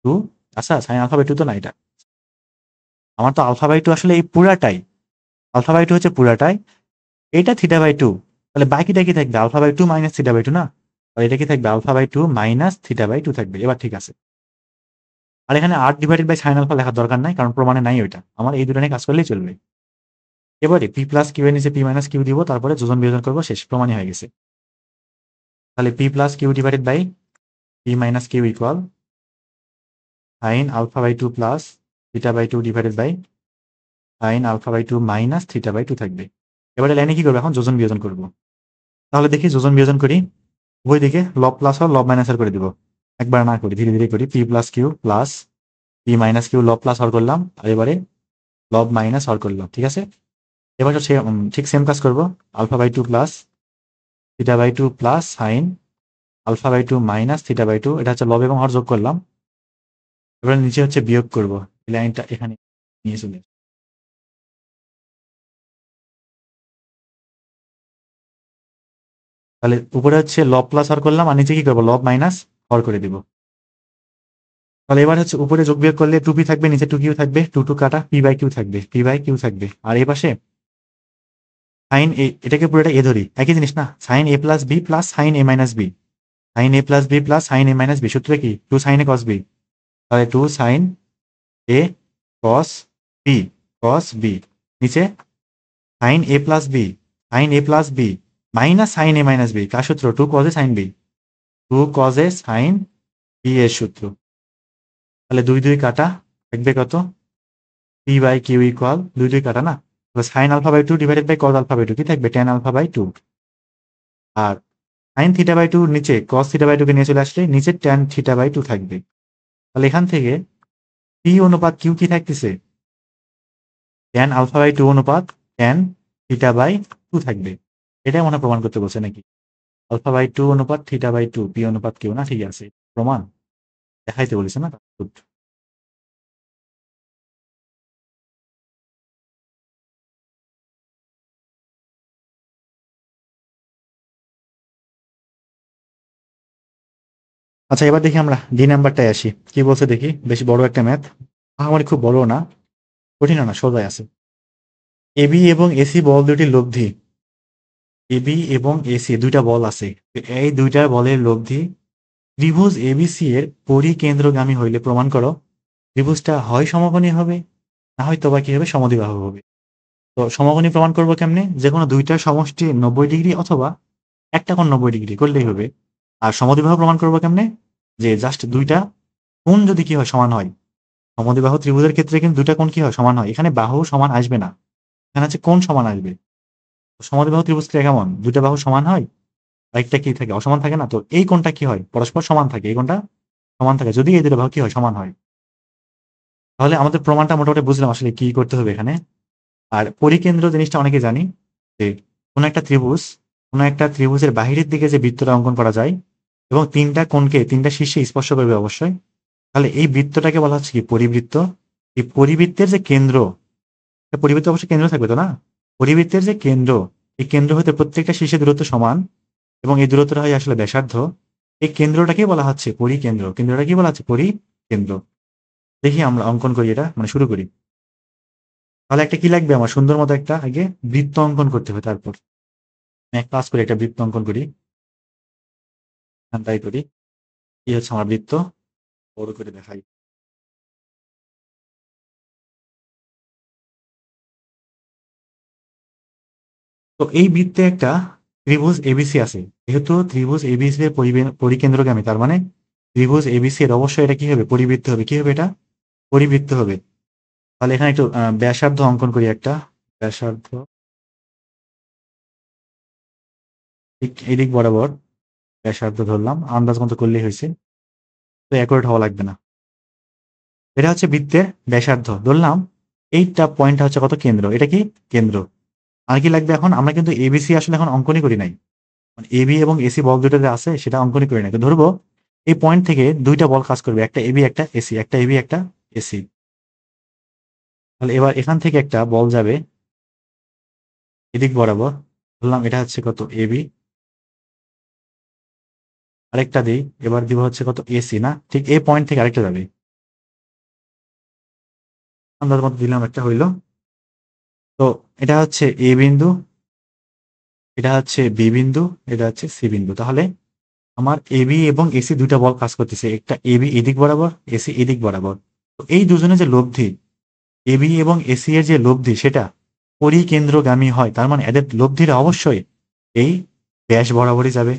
2। আচ্ছা সাইন আলফা বাই 2 তো না, এটা আমার তো আলফা বাই 2 আসলে এই পুরাটাই, আলফা বাই 2 হচ্ছে পুরাটাই, এটা থিটা বাই 2। তাহলে বাকিটা কি থাকবে, alpha by 2 minus theta by 2 না, আর এটা কি থাকবে alpha by 2 minus theta by 2 থাকবে। এবার ঠিক আছে। আর এখানে r divided by sine alpha লেখার দরকার নাই, কারণ প্রমাণে নাই ওইটা, আমার এই দুটো নিয়ে কাজ করলেই চলবে। এবারে পি প্লাস কিউ এর নিচে পি মাইনাস কিউ দিব, তারপরে যোজন বিয়োজন করবো, শেষ, প্রমাণই হয়ে গেছে। তাহলে p plus q divided by p minus q equal sine alpha by 2 plus theta by 2 divided by sine alpha by 2 minus theta by 2 থাকবে। এবারে লাইনে কি করবো, এখন যোজন বিয়োজন করব। তাহলে দেখি যোজন বিয়োজন করি, উভয় দিকে লব প্লাস আর লব মাইনাস আর করে দিব, একবার না করি, ধীরে ধীরে করি। P plus q plus p minus q লব প্লাস হর করলাম, আর এবারে লব মাইনাস হর করলাম, ঠিক আছে। এবার ঠিক সেম কাজ করব, alpha by 2 plus theta by 2 plus sine alpha by 2 minus theta by 2, এটা হচ্ছে লব এবং হর যোগ করলাম। এবার নিচে হচ্ছে বিয়োগ করব, এই লাইনটা এখানে নিয়ে চলে। তাহলে উপরে হচ্ছে লব প্লাস হর করলাম, আর নিচে কি করবো, লব মাইনাস হর করে দিব। তাহলে এবার হচ্ছে উপরে যোগ বিয়োগ করলে 2p থাকবে, নিচে 2q থাকবে, 2 কাটা, পি বাই কিউ থাকবে। আর এই পাশে সাইন এ, এটাকে পুরোটা এ ধরি, একই জিনিস না, সাইন এ প্লাস বি প্লাস সাইন এ মাইনাস বি, সাইন এ প্লাস বি প্লাস সাইন এ মাইনাস বি, সূত্র কি 2 সাইন এ কস বি। তাহলে 2 সাইন এ কস বি, নিচে সাইন এ প্লাস বি মাইনাস সাইন এ মাইনাস বি, কার সূত্র, 2 কজ এ সাইন বি, 2 কজ এ sine B এর সূত্র। তাহলে 2 কাটা, থাকবে কত, পি বাই কিউ ইকুয়াল 2 কাটা না, sine alpha by 2 divided by cos alpha by 2 কি থাকবে, tan আলফা বাই 2। আর সাইন থিটা বাই 2 নিচে কস থিটা বাই 2 কে নিয়ে চলে আসলে নিচে tan থিটা বাই 2 থাকবে। তাহলে এখান থেকে পি অনুপাত কিউ কি থাকতেছে, tan আলফা বাই 2 অনুপাত tan থিটা বাই 2 থাকবে। এটাই মনে হয় প্রমাণ করতে বলছে নাকি, আলফা বাই 2 অনুপাত থিটা বাই 2 পি অনুপাত কিউ না, ঠিক আছে, প্রমাণ দেখাইতে বলেছে না। আচ্ছা এবার দেখি আমরা ডি নাম্বারটায় আসি, কি বলছে দেখি, বেশি বড় একটা ম্যাথ, আমার খুব বড় না, কঠিন না, সোজাই আছে। এবি এবং এসি বল দুটির লব্ধি, এবি এবং এসি দুইটা বল আছে, এই দুইটা বলের লব্ধি ত্রিভুজ এবিসি এর পরিকেন্দ্রগামী হইলে প্রমাণ করো ত্রিভুজটা হয় সমকোণী হবে, না হয়তো বা কি হবে, সমদ্বিবাহু হবে। তো সমকোণী প্রমাণ করবো কেমনে, যে কোনো দুইটার সমষ্টি 90 ডিগ্রি অথবা একটা কোণ 90 ডিগ্রি করলেই হবে। আর সমদ্বিবাহু প্রমাণ করবো কেমনে, যে জাস্ট দুইটা কোণ যদি কি হয়, সমান হয়। সমদ্বিবাহু ত্রিভুজের ক্ষেত্রে কিন্তু দুইটা কোণ কি হয়, সমান হয়, এখানে বাহু সমান আসবে না, এখানে হচ্ছে কোণ সমান আসবে। সমদ্বিবাহু ত্রিভুজ কেমন, দুইটা বাহু সমান হয়, একটা কি থাকে, অসমান থাকে না? তো এই কোণটা কি হয়, পরস্পর সমান থাকে, এই কোণটা সমান থাকে যদি এই দুটো বাহু কি হয়, সমান হয়। তাহলে আমাদের প্রমাণটা মোটামুটি বুঝলাম আসলে কি করতে হবে এখানে। আর পরিকেন্দ্র জিনিসটা অনেকে জানি যে কোন একটা ত্রিভুজের বাহিরের দিকে যে বৃত্তটা অঙ্কন করা যায় এবং তিনটা শীর্ষে স্পর্শ করবে অবশ্যই, তাহলে এই বৃত্তটাকে বলা হচ্ছে কি পরিবৃত্ত। এই পরিবৃত্তের যে কেন্দ্র, পরিবৃত্ত অবশ্যই কেন্দ্র থাকবে তো না? পরিবৃত্তের যে কেন্দ্র, এই কেন্দ্র হতে প্রত্যেকটা শীর্ষের দূরত্ব সমান এবং এই দূরত্বটা হয় আসলে ব্যাসার্ধ। এই কেন্দ্রটাকে বলা হচ্ছে পরিকেন্দ্র। কেন্দ্রটা কি বলা হচ্ছে? পরিকেন্দ্র। দেখি আমরা অঙ্কন করি, এটা মানে শুরু করি। তাহলে একটা কি লাগবে আমার, সুন্দর মতো একটা আগে বৃত্ত অঙ্কন করতে হবে। তারপর আমি এক কাজ করি, একটা বৃত্ত অঙ্কন করি, তাই করি। কি হচ্ছে আমার বৃত্ত, বড় করে দেখাই। তো এই বৃত্তে একটা ত্রিভুজ এবিসি আছে। যেহেতু ত্রিভুজ এবিসি এর পরিকেন্দ্রগামী, তার মানে ত্রিভুজ এবিসি এর অবশ্যই এটা কি হবে, পরিবৃত্ত হবে। কি হবে এটা? পরিবৃত্ত হবে। তাহলে এখানে একটু ব্যাসার্ধ অঙ্কন করি একটা। ব্যাসার্ধ ঠিক এদিক বরাবর ব্যাসার্ধ ধরলাম, আন্দাজ মতো করলেই হয়েছে, তো অ্যাকুরেট হওয়া লাগবে না। এটা হচ্ছে বৃত্তের ব্যাসার্ধ ধরলাম। এইটা পয়েন্টটা হচ্ছে কত, কেন্দ্র। এটা কি কেন্দ্র। আর কি লাগবে এখন, আমরা কিন্তু এবিসি আসলে এখন অঙ্কনই করি নাই। মানে এবি এবং এসি বল দুটো যে আছে সেটা অঙ্কনই করি নাই। তো ধরবো এই পয়েন্ট থেকে দুইটা বল কাজ করবে, একটা এবি একটা এসি, একটা এবি একটা এসি। তাহলে এবার এখান থেকে একটা বল যাবে এদিক বরাবর, ধরলাম এটা হচ্ছে কত এবি, আরেকটা দিই, এবার দিব হচ্ছে কত এসি, না ঠিক এই পয়েন্ট থেকে আরেকটা যাবে, আন্দাজ মতো দিলাম, একটা হইলো। তো এটা হচ্ছে এ বিন্দু, এটা হচ্ছে বি বিন্দু, এটা হচ্ছে সি বিন্দু। তাহলে আমার এবি এবং এসি দুইটা বল কাজ করতেছে, একটা এবি এদিক বরাবর, এসি এদিক বরাবর। তো এই দুজনের যে লব্ধি, এবি এবং এসি এর যে লব্ধি সেটা পরিকেন্দ্রগামী হয়। তার মানে এদের লব্ধিটা অবশ্যই এই ব্যাস বরাবরই যাবে।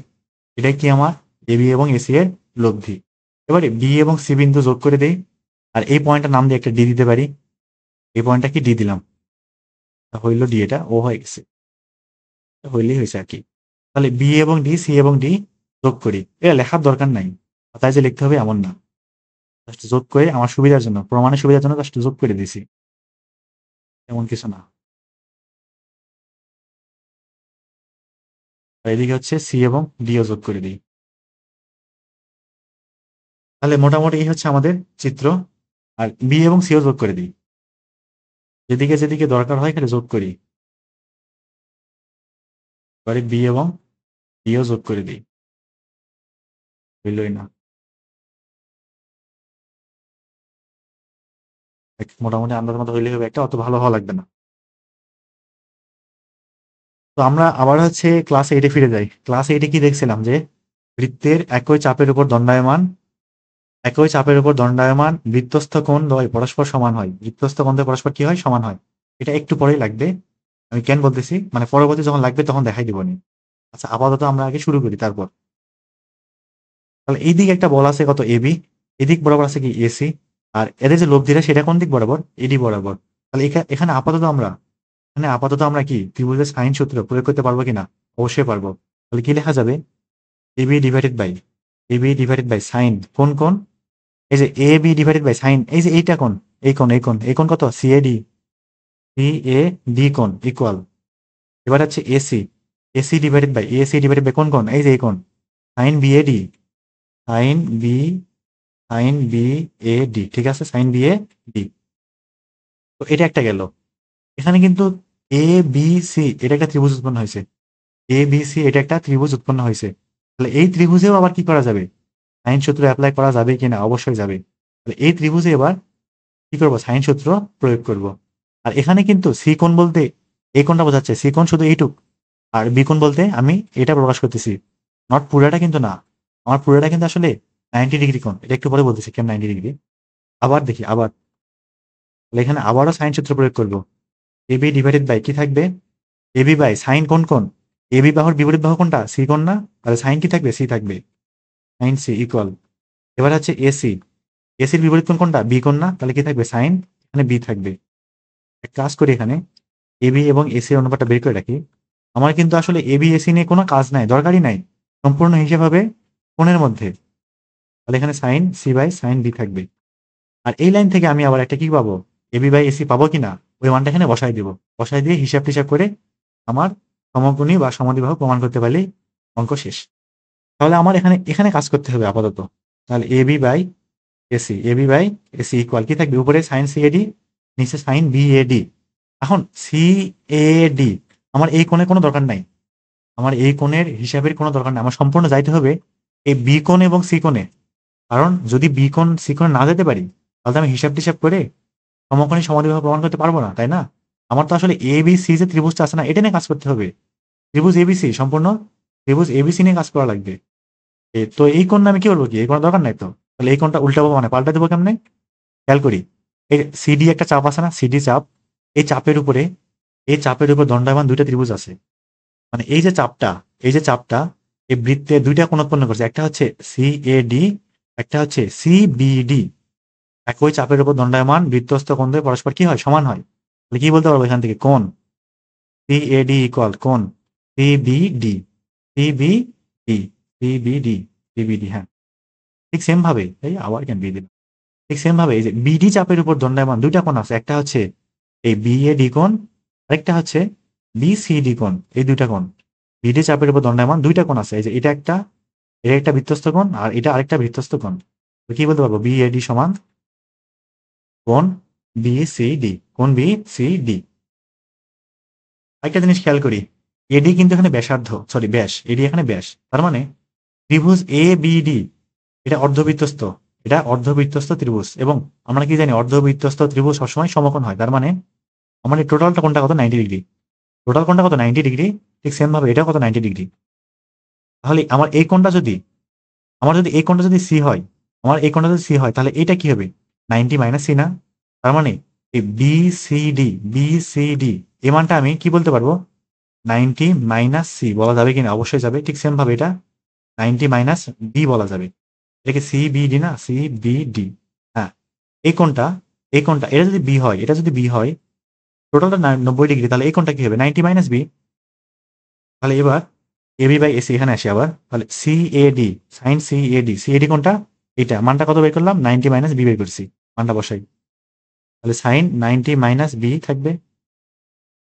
এটা কি আমার এবি এবং এসি এর লব্ধি। এবারে বি এবং সি বিন্দু যোগ করে দেই, আর এই পয়েন্টটার নাম দিয়ে একটা ডি দিতে পারি। এই পয়েন্টটা কি ডি দিলাম, হইল ডি, এটা ও হয়ে গেছে, হইলেই হয়েছে আর কি। তাহলে বি এবং ডি, সি এবং ডি যোগ করি। এটা লেখার দরকার নাই, তাই যে লিখতে হবে এমন না, জাস্ট যোগ করে আমার সুবিধার জন্য, প্রমাণের সুবিধার জন্য জাস্ট যোগ করে দিছি, এমন কিছু না। আর এদিকে হচ্ছে সি এবং ডিও যোগ করে দিই। তাহলে মোটামুটি এই হচ্ছে আমাদের চিত্র। আর বি এবং সিও যোগ করে দিই, যেদিকে যেদিকে দরকার হয় খালি যোগ করি। এবারে বি এবং ডিও যোগ করে দিই, বুঝলই না, মোটামুটি আন্দাজ মতো হইলে হবে, একটা অত ভালো হওয়া লাগবে না। তো আমরা আবার হচ্ছে ক্লাস এইটে ফিরে যাই। ক্লাস এইটে কি দেখছিলাম যে বৃত্তের একই চাপের উপর দণ্ডায়মান বৃত্তস্থ কোণ দ্বয় পরস্পর সমান হয়। বৃত্তস্থ কোণ দ্বয় পরস্পর কি হয়, সমান হয়। এটা একটু পরেই লাগবে, আমি কেন বলতেছি মানে পরবর্তী যখন লাগবে তখন দেখাই দিবনি। আচ্ছা আপাতত আমরা আগে শুরু করি তারপর। তাহলে এই দিকে একটা বল আছে কত এবি, এদিক বরাবর আছে কি এসি, আর এদের যে লব্ধিটা সেটা কোন দিক বরাবর, এডি বরাবর। তাহলে এখানে আপাতত আমরা কি ত্রিভুজের সাইন সূত্র প্রয়োগ করতে পারবো কিনা? অবশ্যই পারবো। তাহলে কি লেখা যাবে, এবি ডিভাইডেড বাই সাইন কোন এই যে A B divided by sine, এই যে এইটা কোন, এই কোন কত সি এ ডি কোন ইকুয়াল। এবার হচ্ছে এসি ডিভাইডেড বাই কোন এই যে এই কোন sine B A D, sine B sine B A D, ঠিক আছে, সাইন বি এ ডি। তো এটা একটা গেল। এখানে কিন্তু এ বি সি এটা একটা ত্রিভুজ উৎপন্ন হয়েছে, এ বি সি এটা একটা ত্রিভুজ উৎপন্ন হয়েছে। তাহলে এই ত্রিভুজেও আবার কি করা যাবে, সাইন সূত্র অ্যাপ্লাই করা যাবে কিনা? অবশ্যই যাবে। তাহলে এই ত্রিভুজে এবার কি করবো, সাইন সূত্র প্রয়োগ করব। আর এখানে কিন্তু সি কোণ বলতে এই কোণটা বোঝাচ্ছে, সি কোণ শুধু এইটুক, আর বি কোণ বলতে আমি এটা প্রকাশ করতেছি, নট পুরাটা কিন্তু না। আমার পুরাটা কিন্তু আসলে 90 ডিগ্রি কোণ, এটা একটু পরে বলতেছি কেন 90 ডিগ্রি। আবার দেখি আবার, তাহলে এখানে আবারও সাইন সূত্র প্রয়োগ করব। এবি ডিভাইডেড বাই কি থাকবে, এবি বাই সাইন কোণ, এবি বাহুর বিপরীত বাহু কোনটা, সি কোণ না? তাহলে সাইন কি থাকবে, সি থাকবে, সাইন সি ইকুয়াল। এবার হচ্ছে এসি, এসির বিপরীত কোণ কোনটা, বি কোণ না? তাহলে কি থাকবে, সাইন, এখানে বি থাকবে। এক কাজ করি, এখানে এবি এবং এসি এর অনুপাতটা বের করে রাখি। আমার কিন্তু আসলে এবি এসি নিয়ে কোনো কাজ নাই, দরকারই নাই। সম্পূর্ণ হিসাব হবে কোণের মধ্যে, তাহলে এখানে sine C by sine B থাকবে। আর এই লাইন থেকে আমি আবার একটা কি পাবো, এবি বাই এসি পাবো কিনা, ওই মানটা এখানে বসাই দিব। বসাই দিয়ে হিসাব টিসাব করে আমার সমকোণী বা সমদ্বিবাহু প্রমাণ করতে পারলেই অঙ্ক শেষ। তাহলে আমার এখানে এখানে কাজ করতে হবে আপাতত। তাহলে AB by AC, AB by AC equal কি থাকবে, উপরে সাইন সি এডি, নিচে সাইন বি এডি। এখন সি এ ডি আমার এই কোণের কোনো দরকার নাই, আমার এই কোণের হিসাবের কোনো দরকার নাই, আমার সম্পূর্ণ যাইতে হবে এই বি কোণ এবং সি কোণে। কারণ যদি বি কোণ সি কোণে না যেতে পারি, তাহলে আমি হিসাব টিসাব করে সমকোণী সমদ্বিবাহু প্রমাণ করতে পারবো না, তাই না? আমার তো আসলে এ বি সি যে ত্রিভুজটা আছে না, এটা নিয়ে কাজ করতে হবে। ত্রিভুজ এবিসি, সম্পূর্ণ ত্রিভুজ এবিসি নিয়ে কাজ করা লাগবে। তো এই কোণ আমি কি করবো, কি এই কোনো দরকার নাই তো, তাহলে এই কোণটা উল্টাবো, মানে পাল্টা দেবো কেমনে, খেয়াল করি। এই সিডি একটা চাপ আছে না, সিডি চাপ, এই চাপের উপরে, এই চাপের উপর দণ্ডায়মান দুইটা ত্রিভুজ আছে। মানে এই যে চাপটা, এই যে চাপটা এই বৃত্তে দুইটা কোণ উৎপন্ন করছে, একটা হচ্ছে সি এ ডি, একটা হচ্ছে সি বি ডি। একই চাপের উপর দণ্ডায়মান বৃত্তস্থ কোণ দুই পরস্পর কি হয়, সমান হয়। তাহলে কি বলতে পারবো এখান থেকে, কোণ সি এ ডি ইকুয়াল কোণ C B D, C B D, C B D, C B D. হ্যাঁ, ঠিক সেম ভাবে এই আবার কেন বি দিলাম, ঠিক সেম ভাবে এই যে বিডি চাপের উপর দণ্ডায়মান দুইটা কোণ আছে, একটা হচ্ছে এই বি এ ডি কোণ, আরেকটা হচ্ছে বি সি ডি কোণ। এই দুইটা কোণ বিডি চাপের উপর দণ্ডায়মান দুইটা কোণ আছে, এই যে এটা একটা, এটা একটা বৃত্তস্থ কোণ, আর এটা আরেকটা বৃত্তস্থ কোণ। তো কি বলতে পারবো, বি এ ডি সমান কোণ বি সি ডি, কোণ বি সি ডি। একটা জিনিস খেয়াল করি, এডি কিন্তু এখানে ব্যাসার্ধ, সরি ব্যাস, এডি এখানে ব্যাস। তার মানে ত্রিভুজ এ বি ডি এটা অর্ধবৃত্তস্থ, এটা অর্ধবৃত্তস্থ ত্রিভুজ, এবং আমরা কি জানি অর্ধবৃত্তস্থ ত্রিভুজ সবসময় সমকোণ হয়। তার মানে আমার এই টোটালটা কোনটা কত, 90 ডিগ্রি। টোটাল কোনটা কত, 90 ডিগ্রি। ঠিক সেম ভাবে এটা কত, 90 ডিগ্রি। তাহলে আমার এই কোণটা যদি, আমার যদি এই কোণটা যদি সি হয়, আমার এই কোণটা যদি সি হয়, তাহলে এটা কি হবে, 90 মাইনাস সি না? তার মানে এই B C D, B C D এই মানটা আমি কি বলতে পারবো, 90 মাইনাস সি বলা যাবে কিনা, অবশ্যই যাবে। ঠিক সেম ভাবে এটা 90 মাইনাস বি বলা যাবে। এটাকে সি বি ডি না, সি বি ডি। হ্যাঁ, এই কোণটা, এই কোণটা এটা যদি বি হয়, এটা যদি বি হয়, টোটালটা 90 ডিগ্রি, তাহলে এই কোণটা কি হবে, 90 মাইনাস বি। তাহলে এবার এবি বাই এসি এখানে আসে আবার, তাহলে C A D, sine C A D, C A D কোণটা এটা, মানটা কত বের করলাম, 90 মাইনাস বি বের করছি, মানটা বসাই। তাহলে সাইন 90 মাইনাস বি থাকবে,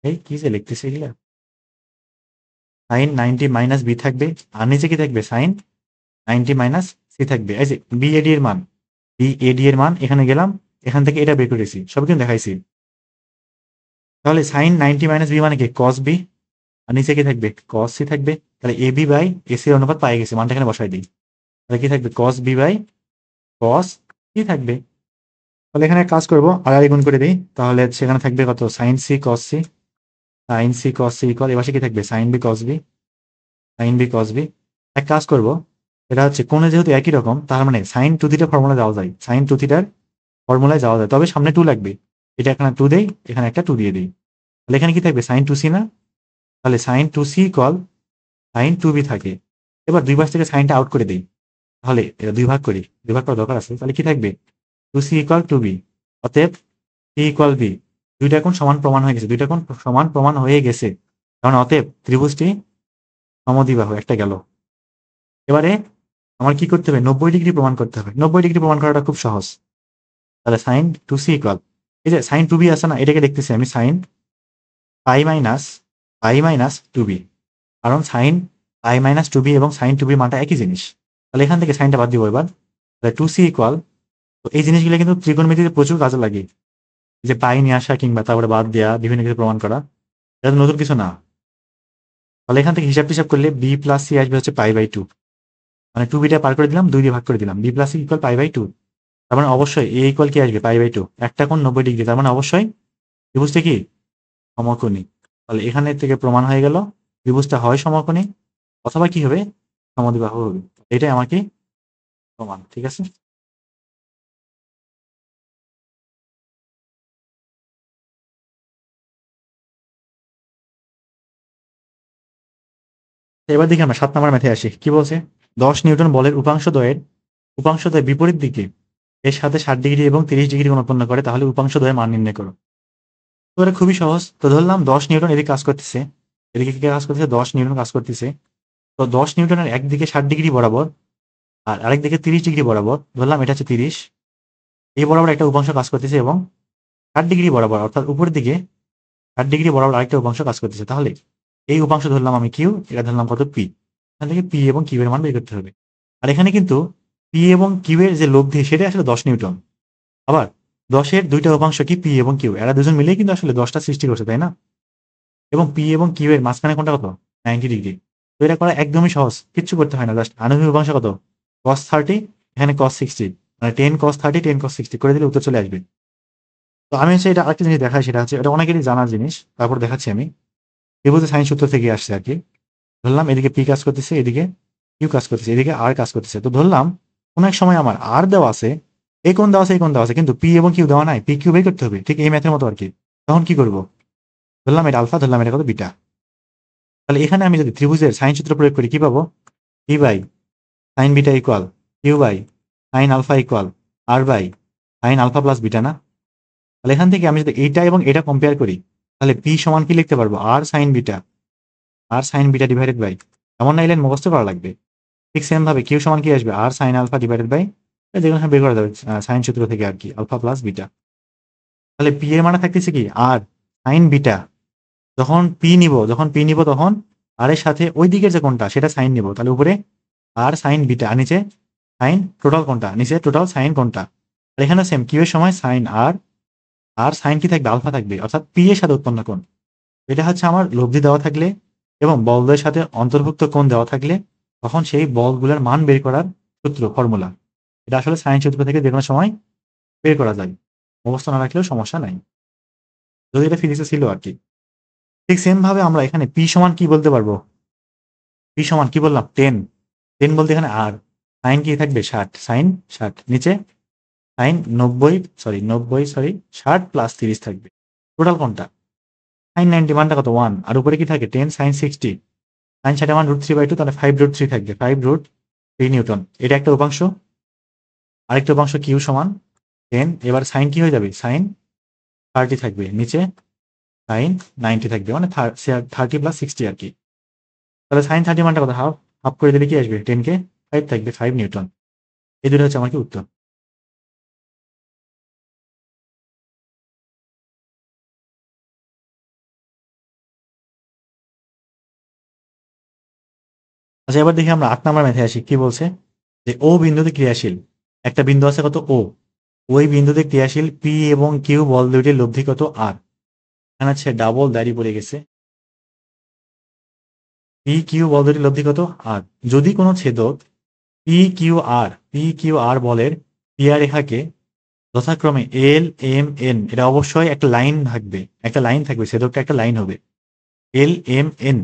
এই কি যে লিখতেছে এগুলা, সাইন 90 মাইনাস বি থাকবে, আর নিচে কি থাকবে, সাইন 90 মাইনাস সি থাকবে। এই যে বি এডি এর মান, বি এডি এর মান এখানে গেলাম, এখান থেকে এটা বের করেছি, সব কিন্তু দেখাইছি। তাহলে সাইন 90 মাইনাস বি মানে কি, কস বি, আর নিচে কি থাকবে, কস সি থাকবে। তাহলে এ বি বাই এসি অনুপাত পাই গেছে, মানটা এখানে বসাই দিই। তাহলে কি থাকবে, cos B by cos C থাকবে। তাহলে এখানে কাজ করবো, আর গুণ করে দিই, তাহলে সেখানে থাকবে কত, sine C cos C, sine C cos C equal, এবার কি থাকবে, sine B cos B, sine B cos B. এক কাজ করব, এটা হচ্ছে কোণে যেহেতু একই রকম, তার মানে সাইন টু থিটার ফর্মুলা যাওয়া যায়, সাইন টু থিটার ফর্মুলায় যাওয়া যায়, তবে সামনে 2 লাগবে। এটা এখানে 2 দেই, এখানে একটা 2 দিয়ে দিই। তাহলে এখানে কি থাকবে, সাইন টু সি না? তাহলে sine two C equal sine two B থাকে। এবার দুই পাশ থেকে সাইনটা আউট করে দিই, তাহলে এটা দুই ভাগ করি, দুই ভাগ করার দরকার আছে। তাহলে কি থাকবে, two C equal two B, অতএব সি ইকুয়াল বি। দুইটা কোণ সমান প্রমাণ হয়ে গেছে, দুইটা কোণ সমান প্রমাণ হয়ে গেছে, কারণ অতএব ত্রিভুজটি সমদ্বিবাহু, একটা গেল। এবারে আমার কি করতে হবে, 90 ডিগ্রি প্রমাণ করতে হবে। 90 ডিগ্রি প্রমাণ করাটা খুব সহজ। তাহলে সাইন টু সি ইকুয়াল, এই যে সাইন টু বি আছে না, এটাকে দেখতেছি আমি sine pi minus two b, কারণ sine pi minus two b এবং সাইন টু বি মানটা একই জিনিস। তাহলে এখান থেকে সাইনটা বাদ দিব এবার। তাহলে টু সি ইকুয়াল, তো এই জিনিসগুলো কিন্তু ত্রিকোণমিতিতে প্রচুর কাজে লাগে, যে পাই নিয়ে আসা কিংবা তারপরে বাদ দেওয়া, বিভিন্ন কিছু প্রমাণ করা, এটা তো নতুন কিছু না। তাহলে এখান থেকে হিসাব টিসাব করলে বি প্লাস সি আসবে হচ্ছে পাই বাই টু, মানে টু বিটা পার করে দিলাম, 2 দিয়ে ভাগ করে দিলাম, B plus C equal pi by two. তার মানে অবশ্যই এ ইকুয়াল কি আসবে, পাই বাই টু। একটা কোণ 90 ডিগ্রি, তার মানে অবশ্যই ত্রিভুজটা কি, সমকোণী। তাহলে এখানে থেকে প্রমাণ হয়ে গেল ত্রিভুজটা হয় সমকোণী, অথবা কি হবে, সমদ্বিবাহু হবে। এটাই আমার কি প্রমাণ, ঠিক আছে। এবার দেখি আমরা 7 নম্বর ম্যাথে আসি, কি বলছে, 10 নিউটন বলের উপাংশদ্বয় বিপরীত দিকে এর সাথে 60 ডিগ্রি এবং 30 ডিগ্রি কোণ উৎপন্ন করে, তাহলে উপাংশদ্বয়ের মান নির্ণয় করো। তো এটা খুবই সহজ। তো ধরলাম 10 নিউটন এদিকে কাজ করতেছে, এদিকে কি কাজ করতেছে, 10 নিউটন কাজ করতেছে। তো 10 নিউটনের একদিকে 60 ডিগ্রি বরাবর আর আরেকদিকে 30 ডিগ্রি বরাবর, ধরলাম এটা হচ্ছে 30, এই বরাবর একটা উপাংশ কাজ করতেছে এবং 60 ডিগ্রি বরাবর অর্থাৎ উপরের দিকে 60 ডিগ্রি বরাবর আরেকটা উপাংশ কাজ করতেছে। তাহলে এই উপাংশ ধরলাম আমি কিউ, এটা ধরলাম কত পি। এখান থেকে পি এবং কিউ এর মান বের করতে হবে। আর এখানে কিন্তু পি এবং কিউ এর যে লব্ধি সেটা আসলে 10 নিউটন। আবার 10-এর দুইটা উপাংশ কি পি এবং কিউ, এরা দুজন মিলেই কিন্তু আসলে 10টা সৃষ্টি করছে, তাই না? এবং পি এবং কিউ এর মাঝখানে কোনটা কত? 90 ডিগ্রি। তো এটা করা একদমই সহজ, কিচ্ছু করতে হয় না, জাস্ট আণবিক উপাংশ কত? cos 30, এখানে cos 60, মানে 10 cos 30 10 cos 60 করে দিলে উত্তর চলে আসবে। তো আমি হচ্ছে এটা আরেকটা জিনিস দেখাই, সেটা হচ্ছে এটা অনেকেরই জানার জিনিস, তারপর দেখাচ্ছি আমি। ত্রিভুজের সাইন সূত্র থেকে আসছে আর কি। ধরলাম এদিকে পি কাজ করতেছে, এদিকে কিউ কাজ করতেছে, এদিকে আর কাজ করতেছে। তো ধরলাম কোন এক সময় আমার আর দেওয়া আছে, এই কোণ দেওয়া আছে, এই কোণ দেওয়া আছে, কিন্তু পি এবং কিউ দেওয়া নাই, পি কিউ বের করতে হবে, ঠিক এই ম্যাথের মতো আর কি। তখন কি করব? ধরলাম এটা আলফা, ধরলাম এটা কত বিটা। তাহলে এখানে আমি যদি ত্রিভুজের সাইন সূত্র প্রয়োগ করি কি পাবো? P by sine beta equal Q by sine alpha equal R by sine alpha plus beta না? তাহলে এখান থেকে আমি যদি এইটা এবং এটা কম্পেয়ার করি, তাহলে পি সমান কি লিখতে পারবো? আর সাইন বিটা, আর সাইন বিটা ডিভাইডেড বাই, এমন না এই লাইন মুখস্থ করা লাগবে। ঠিক সেম ভাবে কিউ সমান কি আসবে? আর সাইন আলফা ডিভাইডেড বাই, যেখানে বের করা যাবে সাইন সূত্র থেকে আর কি, আলফা প্লাস বিটা। তাহলে পি এর মানে থাকতেছে কি? আর সাইন বিটা। যখন পি নিব তখন আর এর সাথে ওই দিকের যে কোনটা সেটা সাইন নিব, তাহলে উপরে আর সাইন বিটা, আর নিচে সাইন টোটাল কোনটা, নিচে টোটাল সাইন কোনটা। আর এখানে সেম কিউ এর সময় সাইন আর, আর সাইন কি থাকবে? আলফা থাকবে, অর্থাৎ পি এর সাথে উৎপন্ন কোণ। এটা হচ্ছে আমার লব্ধি দেওয়া থাকলে এবং বলদের সাথে অন্তর্ভুক্ত কোণ দেওয়া থাকলে তখন সেই বলগুলোর মান বের করার সূত্র, ফর্মুলা। এটা আসলে সাইন সূত্র থেকে যে কোনো সময় বের করা যায়, মুখস্থ না রাখলেও সমস্যা নাই, যদি এটা ফিজিক্সে ছিল আর কি। ঠিক সেম ভাবে আমরা এখানে পি সমান কি বলতে পারবো? পি সমান কি বললাম? 10। 10 বলতে এখানে আর সাইন কি থাকবে? 60, সাইন 60, নিচে সাইন 60 প্লাস 30 থাকবে। টোটাল কোনটা? সাইন 90 মানটা কত? 1। আর উপরে কি থাকে? 10 সাইন 60, সাইন 60 মান √3/2, তাহলে 5√3 থাকবে, 5√3 নিউটন। এটা একটা উপাংশ। আরেকটা উপাংশ কিউ সমান 10। এবার সাইন কি হয়ে যাবে? সাইন 30 থাকবে, নিচে সাইন 90 থাকবে, মানে 30 প্লাস 60 আর কি। তাহলে সাইন 30 মানটা কত? হাফ। হাফ করে দিলে কি আসবে? 10 কে 5 থাকবে, 5 নিউটন। এই দুটো হচ্ছে আমার কি উত্তর। আচ্ছা, এবার দেখি আমরা 8 নাম্বার ম্যাথে আসি। কি বলছে? যে ও বিন্দুতে ক্রিয়াশীল একটা বিন্দু আছে কত? ও। ওই বিন্দুতে ক্রিয়াশীল পি এবং কিউ বল দুইটির লব্ধি কত? আর। এখানে হচ্ছে ডাবল দাঁড়ি পড়ে গেছে। পি কিউ বল দুটির লব্ধি কত? আর। যদি কোনো ছেদক পি কিউ আর বলের ক্রিয়া রেখাকে যথাক্রমে এল এম এন, এটা অবশ্যই একটা লাইন থাকবে, ছেদকটা একটা লাইন হবে, এল এম এন।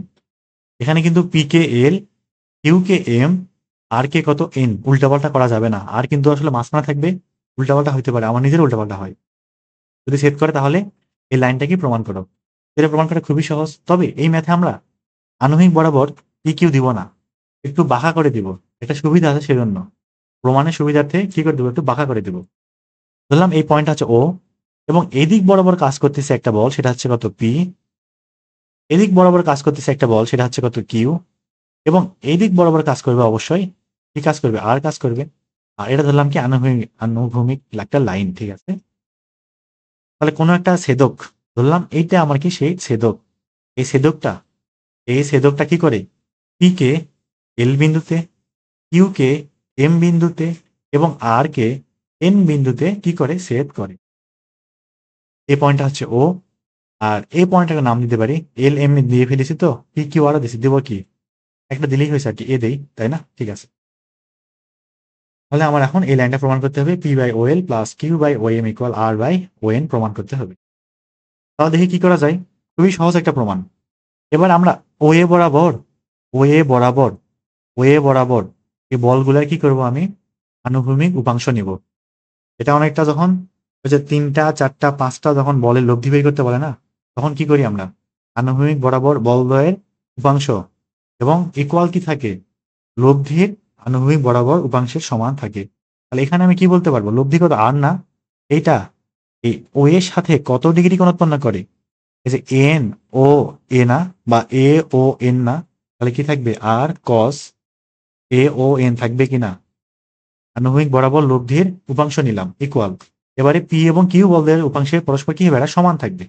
এখানে কিন্তু P K L, Q K M, R K কত? এন। উল্টাপাল্টা করা যাবে না, আর কিন্তু আসলে মাঝখানে থাকবে, উল্টাপাল্টা হইতে পারে, আমার নিজের উল্টাপাল্টা হয়। যদি সেট করে তাহলে এই লাইনটাকে প্রমাণ করো। এটা প্রমাণ করা খুবই সহজ, তবে এই ম্যাথে আমরা আনুভূমিক বরাবর পি কিউ দিব না, একটু বাঁকা করে দিব। একটা সুবিধা আছে সেজন্য, প্রমাণের সুবিধার্থে কি করে দেবো? একটু বাঁকা করে দিব। ধরলাম এই পয়েন্ট হচ্ছে ও, এবং এদিক বরাবর কাজ করতেছে একটা বল, সেটা হচ্ছে কত? পি। এদিক বরাবর কাজ করতেছে একটা বল, সেটা হচ্ছে কত? কিউ। এবং এদিক বরাবর কাজ করবে অবশ্যই কি কাজ করবে? আর কাজ করবে। আর এটা ধরলাম কি? আনুভূমিক একটা লাইন, ঠিক আছে। তাহলে কোনো একটা ছেদক ধরলাম, এইটা আমার কি? সেই ছেদক। এই ছেদকটা কি করে? পি কে এল বিন্দুতে, কিউ কে এম বিন্দুতে এবং আর কে এন বিন্দুতে কি করে? ছেদ করে। এই পয়েন্টটা হচ্ছে ও। আর এই পয়েন্টটাকে নাম দিতে পারি এল এম, দিয়ে ফেলেছি তো, পি কিউ আরও দিছি, দেবো কি? একটা দিলেই হয়েছে আর কি, এ দেই, তাই না? ঠিক আছে। তাহলে আমার এখন এই লাইনটা প্রমাণ করতে হবে, P by O L plus Q by O M equal R by O N প্রমাণ করতে হবে। তাহলে দেখি কি করা যায়। খুবই সহজ একটা প্রমাণ। এবার আমরা ও এ বরাবর ও এ বরাবর ও এ বরাবর এই বলগুলার কি করব? আমি আনুভূমিক উপাংশ নিব। এটা অনেকটা যখন ওই যে 3টা 4টা 5টা যখন বলের লব্ধি বের করতে বলে না, তখন কি করি আমরা? আনুভূমিক বরাবর বলদ্বয়ের উপাংশ এবং ইকুয়াল কি থাকে? লব্ধির আনুভূমিক বরাবর উপাংশের সমান থাকে। তাহলে এখানে আমি কি বলতে পারবো? লব্ধি কত? আর না, এইটা এই ও এর সাথে কত ডিগ্রি কোণ উৎপন্ন করে? এই যে এন ও এ না, বা এ ও এন না, তাহলে কি থাকবে আর কস এ ও এন থাকবে কিনা, আনুভূমিক বরাবর লব্ধির উপাংশ নিলাম ইকুয়াল, এবারে পি এবং কিউ বলদের উপাংশের পরস্পর কি হবে, সমান থাকবে।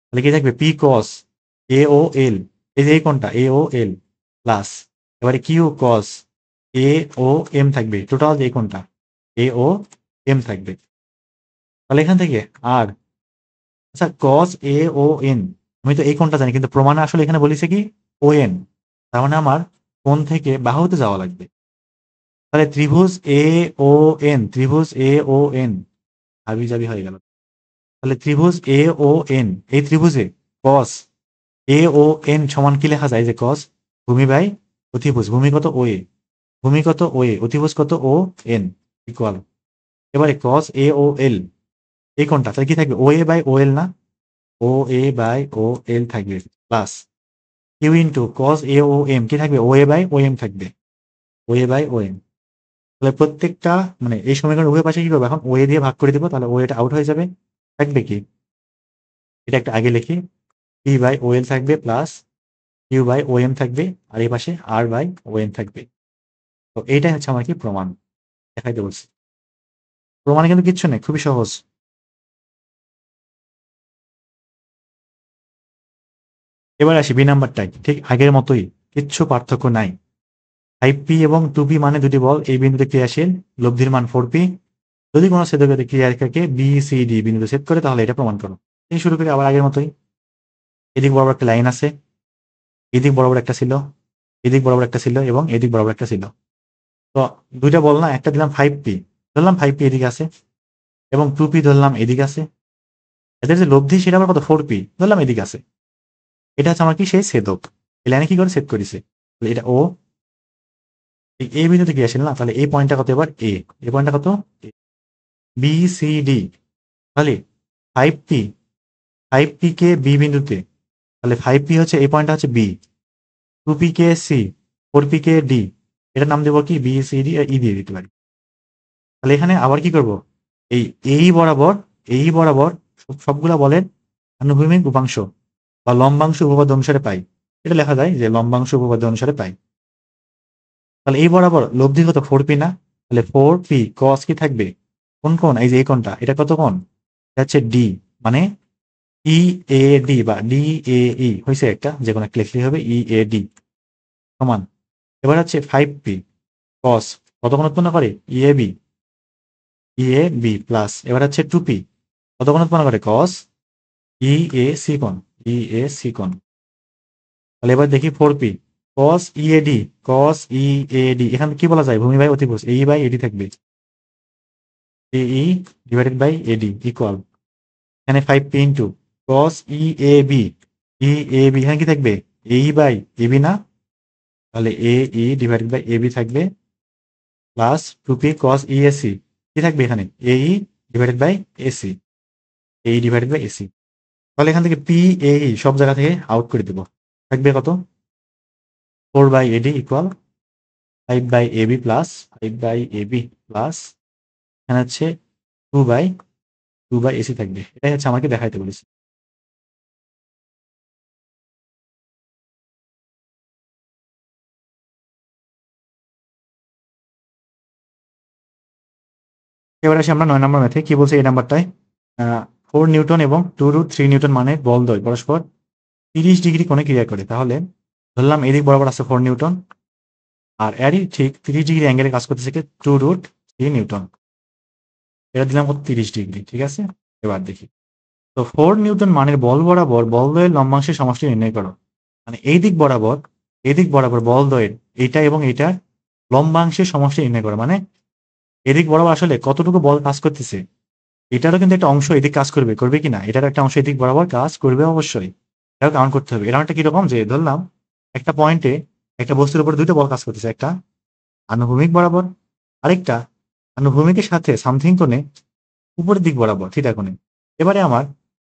তাহলে কি থাকবে পি কস এ ও এল, এই যে এই কোনটা এ ও এল প্লাস, এবারে কিউ কস এ ও এম থাকবে, টোটাল যে কোনটা এ ও এম থাকবে। তাহলে এখান থেকে আর আচ্ছা কস এ ও এন, আমি তো এই কোনটা জানি, কিন্তু প্রমাণে আসলে এখানে বলেছে কি ও এন, তার মানে আমার কোন থেকে বাহুতে যাওয়া লাগবে। তাহলে ত্রিভুজ এ ও এন, ত্রিভুজ এ ও এন হাবি জাবি হয়ে গেল। তাহলে ত্রিভুজ এ ও এন, এই ত্রিভুজে কস এ ও এন সমান কি লেখা যায়, যে কস ভূমি বাই অতিভুজ, ভূমি কত ও এ, ভূমি কত ও এ, অতিভুজ কত ও এন ইকুয়াল, এবারে কস এ ও এল এই কোনটা, তাহলে কি থাকবে ও এ বাই ও এল না, ও এ বাই ও এল থাকবে প্লাস কিউ ইন্টু কস এ ও এম কি থাকবে ও এ বাই ও এম থাকবে, ও এ বাই ও এম। তাহলে প্রত্যেকটা মানে এই সমীকরণ উভয় পাশে কি করবো, এখন ও এ দিয়ে ভাগ করে দিব, তাহলে ও এটা আউট হয়ে যাবে, থাকবে কি এটা একটা আগে লিখি, পি বাই ও এল থাকবে plus Q by O M থাকবে, আর এই পাশে আর বাই ও এম থাকবে। তো এইটাই হচ্ছে আমার কি প্রমাণ, দেখাইতে বলছি। প্রমাণে কিন্তু কিচ্ছু নেই, খুবই সহজ। এবার আসি বি নাম্বারটাই, ঠিক আগের মতোই, কিচ্ছু পার্থক্য নাই। 5p এবং 2p মানে দুটি বল এই বিন্দুতে ক্রিয়াশীল, লব্ধির মান 4p, যদি কোনো ছেদকের ক্রিয়ারেখাকে বি সি ডি বিন্দুতে ছেদ করে তাহলে এটা প্রমাণ করো। এই শুরু করি আবার আগের মতোই, এদিক বরাবর একটা লাইন আছে, এদিক বরাবর একটা ছিল, এদিক বরাবর একটা ছিল এবং এদিক বরাবর একটা ছিল। তো দুইটা বল না, একটা দিলাম 5p, ধরলাম 5p এদিকে আছে, এবং 2p ধরলাম এদিকে আছে, এদের যে লব্ধি সেটা আবার কত 4p ধরলাম এদিকে আছে। এটা হচ্ছে আমার কি সেই ছেদক, এই লাইনে কি করে ছেদ করেছে, এটা ও এই বিন্দুতে ক্রিয়াশীল না, তাহলে এই পয়েন্টটা কত, এবার এ, এই পয়েন্টটা কত বি সি ডি, তাহলে 5p, 5p কে বি বিন্দুতে, তাহলে 5p হচ্ছে এই পয়েন্টটা হচ্ছে B, 2p K C, 4p K D, এটার নাম দেবো কি বি সি ডি ই দিয়ে দিতে পারি। তাহলে এখানে আবার কি করব, এই এই বরাবর সবগুলা বলের আনুভূমিক উপাংশ বা লম্বাংশ উপপাদ্য অনুসারে পাই, এটা লেখা যায় যে লম্বাংশ উপপাদ্য অনুসারে পাই। তাহলে এই বরাবর লব্ধি কত 4p না, তাহলে 4p cos কি থাকবে কোন কোন, এই যে এই কোনটা এটা কত কোন, এটা হচ্ছে ডি, মানে ই এ ডি বা ডি এ ই হয়েছে একটা, যে কোনো একটা লিখলেই হবে ই এ ডি সমান, এবার হচ্ছে 5p cos কত কোণ উৎপন্ন করে ই এ বি প্লাস, এবার হচ্ছে 2p কত কোণ উৎপন্ন করে cos ই এ সি কোণ, ই এ সি কোণ। তাহলে এবার দেখি 4p cos E A D, cos E A D এখানে কি বলা যায় ভূমি বাই অতিভুজ, এই বাই এডি থাকবে, এই ডিভাইডেড বাই এডি ইকুয়াল, এখানে 5p into cos E A B, E A B এখানে কি থাকবে এই বাই এবি না, তাহলে A E divided by AB থাকবে plus 2p cos E A C কি থাকবে এখানে A E divided by AC, এই ডিভাইডেড বাই এসি। তাহলে এখান থেকে পি এ ই সব জায়গা থেকে আউট করে দেবো, থাকবে কত 4 by AD equal 5 by AB plus 5 by AB plus এখানে হচ্ছে 2 বাই এসি থাকবে, এটাই হচ্ছে আমাকে দেখাইতে বলেছি। এবার আসি আমরা 9 নম্বর ম্যাথে, কি বলছে এই নাম্বারটায়, 4 নিউটন এবং 2√3 নিউটন মানে বলদ্বয় পরস্পর 30 ডিগ্রি কোণে ক্রিয়া করে। তাহলে ধরলাম এদিক বরাবর আছে 4 নিউটন, আর এরই ঠিক 30 ডিগ্রি অ্যাঙ্গেলে কাজ করতেছে কি 2√3 নিউটন, এটা দিলাম কত 30 ডিগ্রি, ঠিক আছে। এবার দেখি, তো 4 নিউটন মানের বল বরাবর বলদ্বয়ের লম্বাংশের সমষ্টি নির্ণয় করো, মানে এই দিক বরাবর বলদ্বয়ের এইটা এবং এইটার লম্বাংশের সমষ্টি নির্ণয় করো, মানে এদিক বরাবর আসলে কতটুকু বল কাজ করতেছে, এটারও কিন্তু একটা অংশ এদিক কাজ করবে, করবে কি না, এটার একটা অংশ এদিক বরাবর কাজ করবে অবশ্যই, এটাও কাউন্ট করতে হবে। এরকম একটা কিরকম, যে ধরলাম একটা পয়েন্টে একটা বস্তুর উপর দুইটা বল কাজ করতেছে, একটা আনুভূমিক বরাবর, আরেকটা আনুভূমিকের সাথে সামথিং কোণে উপরের দিক বরাবর থিটা কোণে। এবারে আমার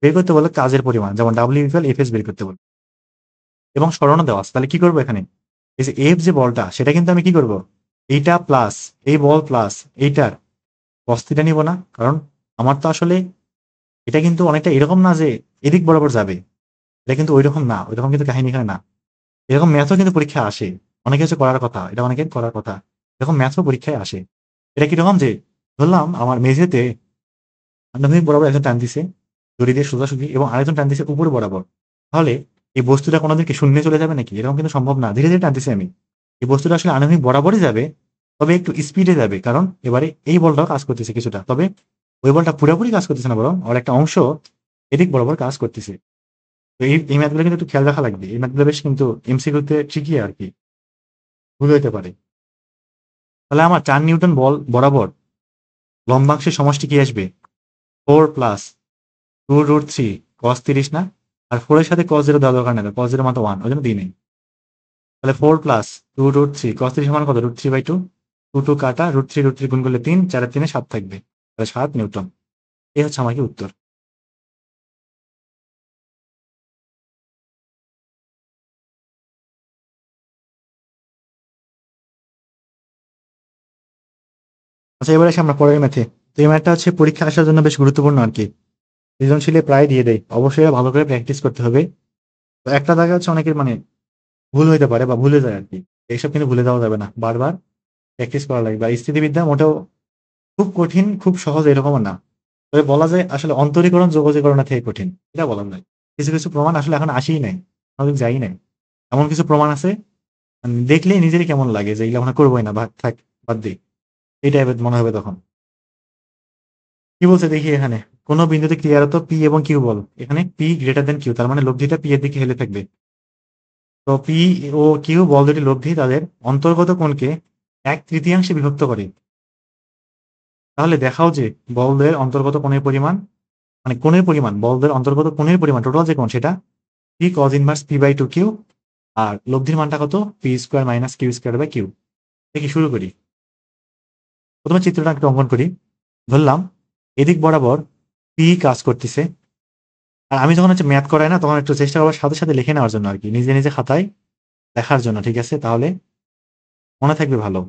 বের করতে বলে কাজের পরিমাণ, যেমন ডাব্লিউ ইকুয়াল এফ এস বের করতে বলে, এবং সরানো দেওয়া আছে। তাহলে কি করবো এখানে, এই যে এফ যে বলটা সেটা কিন্তু আমি কি করব, এইটা প্লাস এই বল প্লাস এইটার cos থিটা নিব না, কারণ আমার তো আসলে এটা কিন্তু অনেকটা এরকম না যে এদিক বরাবর যাবে, এটা কিন্তু ওইরকম না, ওইরকম কিন্তু কাহিনী এখানে না। এরকম ম্যাথও কিন্তু পরীক্ষা আসে, অনেকে হচ্ছে করার কথা, এটা অনেকের করার কথা, এরকম ম্যাথও পরীক্ষায় আসে। এটা কিরকম যে ধরলাম আমার মেঝেতে আনুভূমিক বরাবর একজন টান দিছে দড়ি দিয়ে সোজাসুজি এবং আরেকজন টান দিছে উপরে বরাবর, তাহলে এই বস্তুটা কোনোদিন কি শূন্যে চলে যাবে নাকি? এরকম কিন্তু সম্ভব না, ধীরে ধীরে টানতেছি আমি, এই বস্তুটা আসলে আনুভূমিক বরাবরই যাবে, তবে একটু স্পিডে যাবে, কারণ এবারে এই বলটাও কাজ করতেছে কিছুটা, তবে ওই বলটা পুরোপুরি কাজ করতেছে না, বরং ওর একটা অংশ এদিক বরাবর কাজ করতেছে। তো এই ম্যাথগুলো কিন্তু একটু খেয়াল রাখা লাগবে, এই ম্যাথগুলো বেশ কিন্তু এমসিকিউতে ট্রিকি আর কি, ভুল হইতে পারে। তাহলে আমার 4 নিউটন বল বরাবর লম্বাংশের সমষ্টি কি আসবে? 4 + 2√3 cos 30 না? আর 4 এর সাথে cos 0 দেওয়া দরকার নাই, cos 0 মান তো 1, ওই জন্য দিই নাই। তাহলে 4 + 2√3 cos 30 সমান কত? √3/2। 2 কাটা, √3 গুণ করলে 3, 4 আর 3 7 থাকবে, তাহলে 7 নিউটন। এই হচ্ছে আমার কি উত্তর। আচ্ছা, এবার আসি আমরা পরের ম্যাথে। তো এই ম্যাথটা হচ্ছে পরীক্ষা আসার জন্য বেশ গুরুত্বপূর্ণ আর কি, সৃজনশীলে প্রায় দিয়ে দেয়, অবশ্যই ভালো করে প্র্যাকটিস করতে হবে। তো একটা জায়গা হচ্ছে অনেকের মানে ভুল হইতে পারে বা ভুলে যায় আর কি, এইসব কিন্তু ভুলে যাওয়া যাবে না, বারবার প্র্যাকটিস করা লাগবে। আর স্থিতিবিদ্যা মোটেও খুব কঠিন খুব সহজ এরকমও না, তবে বলা যায় আসলে অন্তরীকরণ যোগজীকরণ থেকে কঠিন, এটা বলা যায়। কিছু কিছু প্রমাণ আসলে এখন আসেই নাই, আমাদের যাই নাই, এমন কিছু প্রমাণ আছে মানে দেখলেই নিজেরই কেমন লাগে যে এগুলো আমরা করবোই না, ভাগ থাক, বাদ দিই, এই টাইপের মনে হবে তখন। কি বলছে দেখি এখানে, কোন বিন্দুতে ক্রিয়ারত পি এবং কিউ বল, এখানে পি গ্রেটার দেন কিউ, তার মানে লব্ধিটা পি এর দিকে হেলে থাকবে। তো পি ও কিউ বল দুটি লব্ধি তাদের অন্তর্গত কোণকে 1/3 বিভক্ত করে। তাহলে দেখাও যে বলদের অন্তর্গত কোণের পরিমাণ, মানে কোণের পরিমাণ, বলদের অন্তর্গত কোণের পরিমাণ টোটাল যে কোণ সেটা পি কজ ইনভার্স পি/2 কিউ, আর লব্ধির মানটা কত? পি² - কিউ²/কিউ। দেখি শুরু করি। প্রথমে চিত্রটা একটু অঙ্কন করি। ধরলাম এদিক বরাবর পি কাজ করতেছে, আর আমি যখন হচ্ছে ম্যাথ করাই না তখন একটু চেষ্টা করবার সাথে সাথে লিখে নেওয়ার জন্য আর কি, নিজে নিজে খাতায় লেখার জন্য, ঠিক আছে? তাহলে মনে থাকবে ভালো।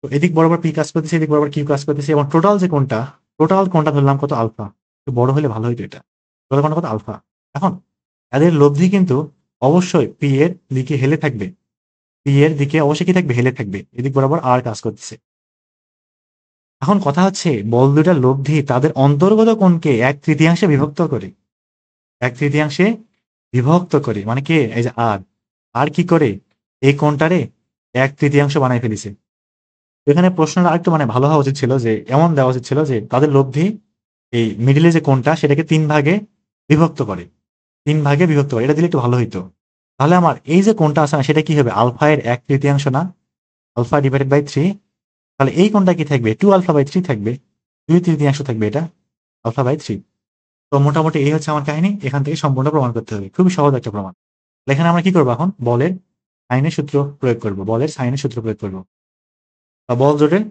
তো এদিক বরাবর পি কাজ করতেছে, এদিক বরাবর কিউ কাজ করতেছে, এবং টোটাল কোণটা ধরলাম কত? আলফা। একটু বড় হলে ভালো হইতো এটা। টোটাল কোণটা কত? আলফা। এখন এদের লব্ধি কিন্তু অবশ্যই পি এর দিকে হেলে থাকবে, পি এর দিকে অবশ্যই কি থাকবে? হেলে থাকবে, এদিক বরাবর আর কাজ করতেছে। এখন কথা হচ্ছে বল দুটার লব্ধি তাদের অন্তর্গত কোণকে 1/3 বিভক্ত করে, 1/3 বিভক্ত করে, মানে কে? এই যে আর, আর কি করে এই কোণটারে 1/3 বানাই ফেলিছে। এখানে প্রশ্নটা আরেকটু মানে ভালো হওয়া উচিত ছিল, যে এমন দেওয়া উচিত ছিল যে তাদের লব্ধি এই মিডিলে যে কোণটা সেটাকে 3 ভাগে বিভক্ত করে, 3 ভাগে বিভক্ত করে, এটা দিলে একটু ভালো হইতো। তাহলে আমার এই যে কোণটা আছে না সেটা কি হবে? আলফা এর 1/3 না? আলফা/3। তাহলে এই কোণটা কি থাকবে? 2α/3 থাকবে, 2/3 থাকবে এটা, আলফা/3। তো মোটামুটি এই হচ্ছে আমার কাহিনী, এখান থেকে সম্পূর্ণ প্রমাণ করতে হবে, খুবই সহজ একটা প্রমাণ। এখানে আমরা কি করবো? এখন বলের সাইনের সূত্র প্রয়োগ করব, বলের সাইনের সূত্র প্রয়োগ করব, বা বল জোটের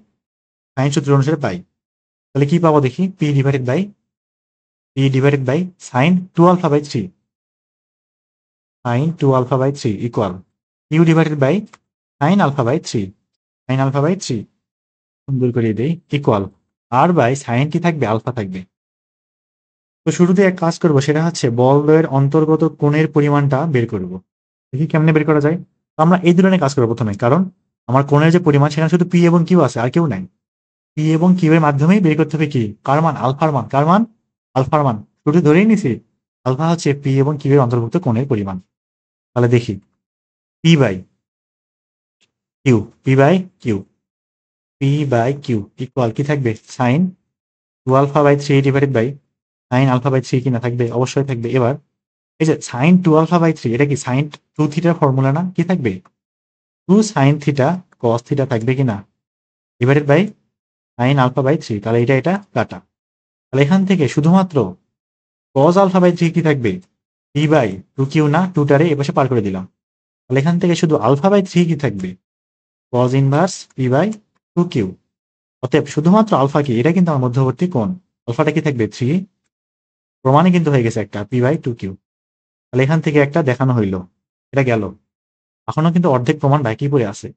সাইন সূত্র অনুসারে পাই। তাহলে কি পাবো দেখি? P divided by sine 2α/3, sine 2α/3 equal q divided by sine α/3, sine α/3 সুন্দর করে দেই, ইকুয়াল আর বাই সাইন কি থাকবে? আলফা থাকবে। তো শুরুতে এক কাজ করবো, সেটা হচ্ছে বলয়ের অন্তর্গত কোণের পরিমাণটা বের করব। দেখি কেমনে বের করা যায়। তো আমরা এই ধরনের কাজ করবো প্রথমে, কারণ আমার কোণের যে পরিমাণ সেখানে শুধু পি এবং কিউ আছে, আর কেউ নাই। পি এবং কিউ এর মাধ্যমেই বের করতে হবে কি? কার মান? আলফার মান। কার মান? আলফার মান। শুরু ধরেই নিছি আলফা হচ্ছে পি এবং কিউ এর অন্তর্ভুক্ত কোণের পরিমাণ। তাহলে দেখি P by Q, P by Q equal কি থাকবে? সাইন 2α/3 ডিভাইডেড বাই সাইন α/3, কি না থাকবে? অবশ্যই থাকবে। এবার এই যে সাইন 2α/3, এটা কি সাইন 2θ ফর্মুলা না? কি থাকবে? 2 sin θ cos θ থাকবে কিনা, ডিভাইডেড বাই সাইন α/3। তাহলে এটা কাটা। তাহলে এখান থেকে শুধুমাত্র cos α/3 কি থাকবে? পি/2কিউ না, টুটারে এপাশে পার করে দিলাম। তাহলে এখান থেকে শুধু α/3 কি থাকবে? cos ইনভার্স পি/2কিউ। অতএব শুধুমাত্র আলফা কি? এটা কিন্তু আমার মধ্যবর্তী কোণ, আলফাটা কি থাকবে? 3। প্রমাণে কিন্তু হয়ে গেছে একটা পি/2কিউ। তাহলে এখান থেকে একটা দেখানো হইলো, এটা গেল। এখনো কিন্তু অর্ধেক প্রমাণ বাকি পড়ে আছে,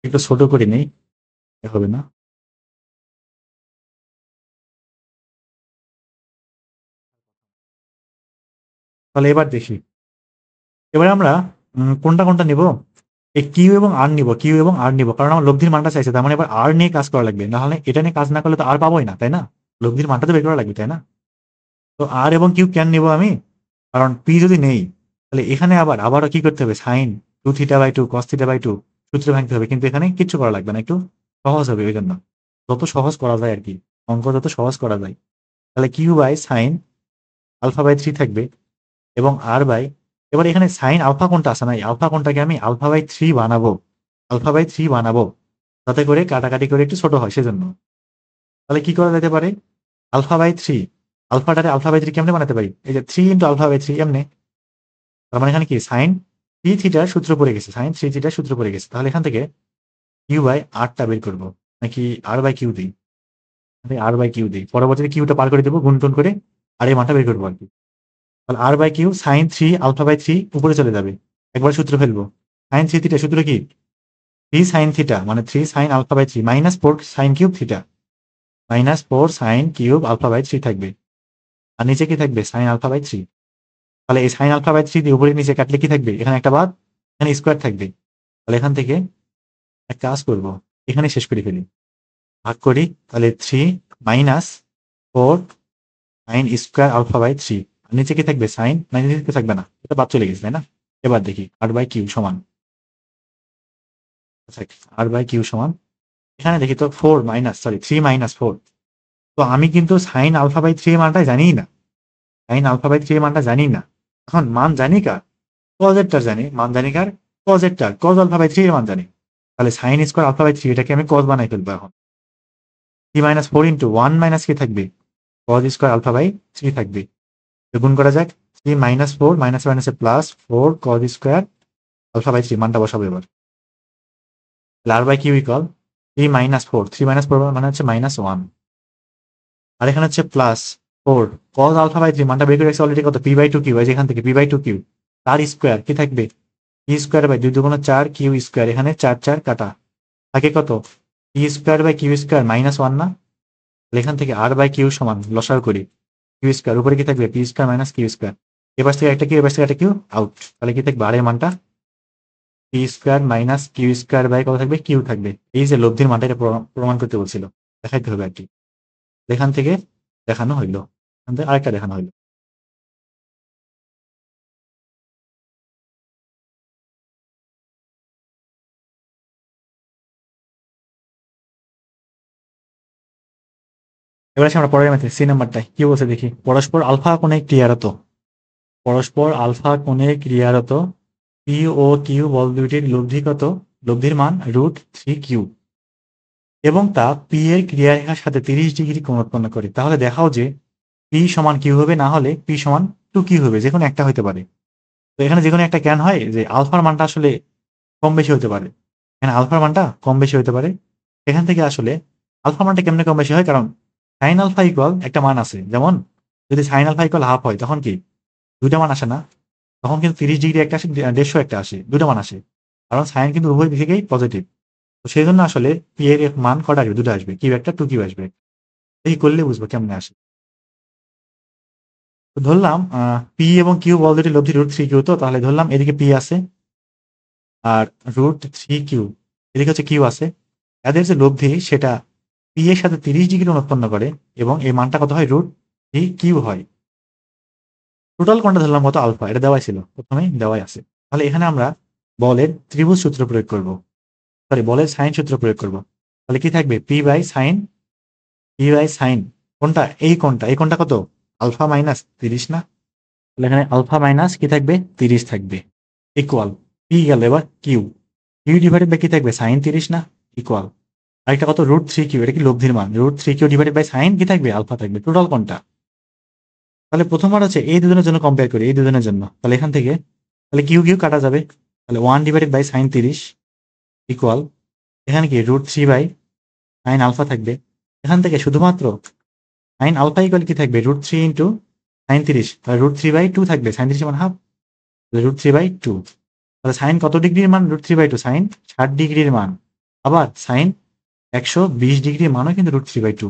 একটু ছোট করে নেই, হবে না। তাহলে এবার দেখি এবারে আমরা কোনটা কোনটা নিব, এই কিউ এবং আর নিব, কিউ এবং আর নিব, কারণ আমার লব্ধির মানটা চাইছে, তার মানে এবার আর নিয়ে কাজ করা লাগবে, নাহলে এটা নিয়ে কাজ না করলে তো আর পাবোই না, তাই না? লব্ধির মানটা তো বের করা লাগবে, তাই না? তো আর এবং কিউ কেন নিব আমি, কারণ পি যদি নেই তাহলে এখানে আবারও কি করতে হবে, সাইন 2θ/2 cos θ/2 সূত্র ভাঙতে হবে, কিন্তু এখানে কিচ্ছু করা লাগবে না, একটু সহজ হবে ওই জন্য, যত সহজ করা যায় আর কি, অঙ্ক যত সহজ করা যায়। তাহলে কিউ বাই সাইন α/3 থাকবে এবং আর বাই, এবার এখানে সাইন আলফা কোনটা আছে নাই, আলফা কোনটাকে আমি α/3 বানাবো, α/3 বানাবো যাতে করে কাটাকাটি করে একটু ছোট হয় সেজন্য। তাহলে কি করা যেতে পারে, α/3, আলফাটারে α/3 কেমনে বানাতে পারি, এই যে 3 × α/3 এমনে, তার মানে এখানে কি সাইন 3θ সূত্র পড়ে গেছে, সাইন 3θ সূত্র পড়ে গেছে, তাহলে এখান থেকে কিউ বাই আরটা বের করবো, নাকি আর বাই কিউ দিই, আর বাই কিউ দিই, পরবর্তীতে কিউটা পার করে দেবো গুণ করে, আর এই মানটা বের করবো আর কি। তাহলে আর বাই কিউ সাইন 3 α/3 উপরে চলে যাবে, একবার সূত্র ফেলবো, সাইন 3θ সূত্র কি 3 সাইন থিটা, মানে 3 sine α/3 -4 sine cube theta, -4 sine cube α/3 থাকবে, আর নিচে কি থাকবে সাইন α/3। তাহলে এই সাইন α/3 দিয়ে উপরে নিচে কাটলে কি থাকবে, এখানে একটা বাদ, এখানে স্কোয়ার থাকবে, তাহলে এখান থেকে এক কাজ করব, এখানে শেষ করে ফেলি, ভাগ করি, তাহলে 3 -4 সাইন স্কোয়ার α/3, আর নিচে কি থাকবে সাইন, নিচে থাকবে না, এটা বাদ চলে গেছে, তাই না? এবার দেখি আর বাই কিউ সমান, আর বাই কিউ সমান, এখানে দেখি তো 3 - 4, তো আমি কিন্তু সাইন α/3 মানটা জানিই না, সাইন α/3 মানটা জানি না, এখন মান জানি কার, কজেরটার জানি, মান জানি কার, কজেরটার, কজ α/3 এর মান জানি, তাহলে সাইন স্কোয়ার α/3 এটাকে আমি কজ বানাই ফেলবো এখন, 3 - 4 × 1 মাইনাস কি থাকবে, কজ স্কোয়ার α/3 থাকবে, গুণ করা যাক, 3 - 4 মাইনাস মাইনাসে প্লাস 4 কজ স্কোয়ার α/3 মানটা বসাবো এবার, আর বাই কিউ ইকুয়াল 3 - 4 মানে হচ্ছে -1, আর এখানে হচ্ছে প্লাস 4 cos α/3 মানটা বের করে রাখছি অলরেডি, কত p/2 কিউ, এখান থেকে p/2 কিউ, তার স্কোয়ার কি থাকবে, p square by 2 × 4 Q square, এখানে 4 4 কাটা, থাকে কত p square by Q square -1 না, এখান থেকে আর বাই কিউ সমান লসাগু করি, কিউ স্কোয়ার উপরে কি থাকবে, P square minus Q square, এবার থেকে একটা কিউ, এবার থেকে একটা কিউ আউট, তাহলে কি থাকবে, আর এর মানটা P square minus Q square by কত থাকবে, কিউ থাকবে, এই যে লব্ধির মানটা এটা প্রমাণ করতে বলছিল, দেখাইতে হবে আর কি, এখান থেকে দেখানো হইলো, আরেকটা দেখানো হইলো। এবার আসি আমরা পরের ম্যাথে, সি নাম্বারটায় কি বলছে দেখি, পরস্পর আলফা কোণে ক্রিয়ারত, পরস্পর আলফা কোণে ক্রিয়ারত পি ও কিউ বল দুইটির লব্ধি কত, লব্ধির মান √3q, এবং তা পি এর ক্রিয়ারেখার সাথে 30 ডিগ্রি কোণ উৎপন্ন করে, তাহলে দেখাও যে পি সমান কিউ হবে, না হলে পি সমান 2q হবে, যে কোনো একটা হতে পারে। তো এখানে যে কোনো একটা জ্ঞান হয় যে আলফার মানটা আসলে কম বেশি হতে পারে, এখানে আলফার মানটা কম বেশি হতে পারে, এখান থেকে আসলে আলফা মানটা কেমনে কম বেশি হয়, কারণ সাইন আলফা ইকুয়াল একটা মান আছে, যেমন যদি সাইন আলফা ইকুয়াল হাফ হয় তখন কি দুইটা মান আসে না, তখন কিন্তু 30 ডিগ্রি একটা আসে, 150 একটা আসে, দুটো মান আসে, কারণ সাইন কিন্তু উভয় দিক থেকেই পজিটিভ, তো সেই জন্য আসলে পি এর মান কটা আসবে, দুটো আসবে, কিউ একটা 2q আসবে, এই করলে বুঝবো কেমনে আসে। তো ধরলাম পি এবং কিউ বল দুটি লব্ধি √3q, তো তাহলে ধরলাম এদিকে পি আছে আর √3q, এদিকে হচ্ছে কিউ আছে, এদের যে লব্ধি সেটা পি এর সাথে 30 ডিগ্রি উৎপন্ন করে, এবং এই মানটা কত হয়, √3q হয়। টোটাল কোণটা ধরলাম কত, আলফা, এটা দেওয়াই ছিল, প্রথমেই দেওয়াই আছে। তাহলে এখানে আমরা বলের ত্রিভুজ সূত্র প্রয়োগ করব, সরি বলের সাইন সূত্র প্রয়োগ করব, তাহলে কি থাকবে, পি বাই সাইন কোনটা, এই কোণটা, এই কোণটা কত, আলফা মাইনাস 30 না, তাহলে এখানে আলফা মাইনাস কি থাকবে, 30 থাকবে, ইকুয়াল, পি গেল, এবার কিউ, কিউ ডিভাইডেড বাই কি থাকবে, সাইন 30 না, ইকুয়াল, আরেকটা কত, √3q, এটা কি লব্ধির মান, √3q ডিভাইডেড বাই সাইন কি থাকবে, আলফা থাকবে, টোটাল কোণটা। তাহলে প্রথমবার হচ্ছে এই দুজনের জন্য কম্পেয়ার করি, এই দুজনের জন্য, তাহলে এখান থেকে তাহলে কিউ কিউ কাটা যাবে, তাহলে 1/সাইন 30 ইকুয়াল, এখানে কি √3/সাইন আলফা থাকবে, এখান থেকে শুধুমাত্র সাইন আলফা ইকুয়াল কি থাকবে, √3 × সাইন 30, তাহলে √3/2 থাকবে, সাইন 30 মান হাফ, তাহলে √3/2, তাহলে সাইন কত ডিগ্রির মান, √3/2 সাইন 60 ডিগ্রির মান, আবার সাইন 120 ডিগ্রির মানও কিন্তু √3/2,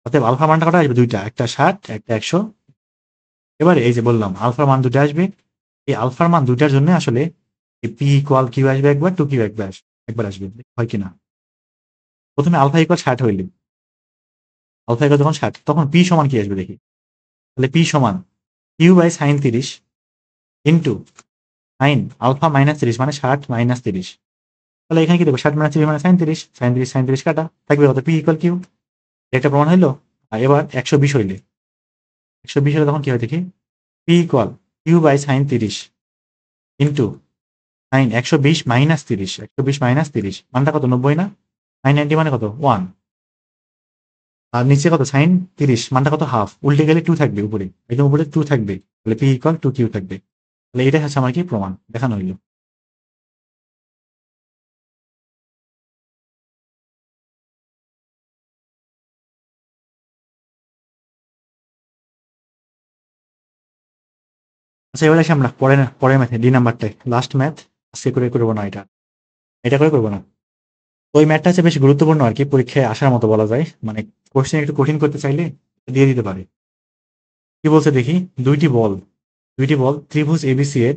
অতএব আলফা মানটা কটা আসবে, দুইটা, একটা 60 একটা 100। এবারে এই যে বললাম আলফার মান দুটো আসবে, এই আলফার মান দুইটার জন্য আসলে পি ইকুয়াল কিউ আসবে একবার, টু কিউ একবার আসবে, হয় কিনা। প্রথমে আলফা ইকুয়াল 60 হইলে, আলফা ইকুয়াল যখন 60, তখন পি সমান কি আসবে দেখি। তাহলে পি সমান Q by sine 30 into sine alpha minus 30, মানে 60 মাইনাস 30। তাহলে এখানে কি দেবো, 60 মাইনাস 30 মানে সাইন 30, সাইন 30 কাটা থাকবে কত, পি ইকুয়াল কিউ। এটা প্রমাণ হইলো। আর এবার 120 হইলে, 120 হলে তখন কি হয় দেখি, P equal Q by sine 30 into sine 120 minus 30, 120 minus 30 মানটা কত, 90 না, সাইন 90 মানে কত 1, আর নিচে কত সাইন 30 মানটা কত হাফ, উল্টে গেলে 2 থাকবে উপরে, একদম উপরে 2 থাকবে, তাহলে পি ইকুয়াল 2 কিউ থাকবে। তাহলে এটাই হচ্ছে আমার কি প্রমাণ দেখানো হইলো। আচ্ছা এবার আসি আমরা পরের ম্যাথে, ডি নাম্বারটায়, লাস্ট ম্যাথ আজকে করে করবো না, এটা করে করবো না। তো ওই ম্যাথটা হচ্ছে বেশ গুরুত্বপূর্ণ আর কি, পরীক্ষায় আসার মতো বলা যায়, মানে কোশ্চেন একটু কঠিন করতে চাইলে দিয়ে দিতে পারে। কি বলছে দেখি, দুইটি বল ত্রিভুজ এবিসি এর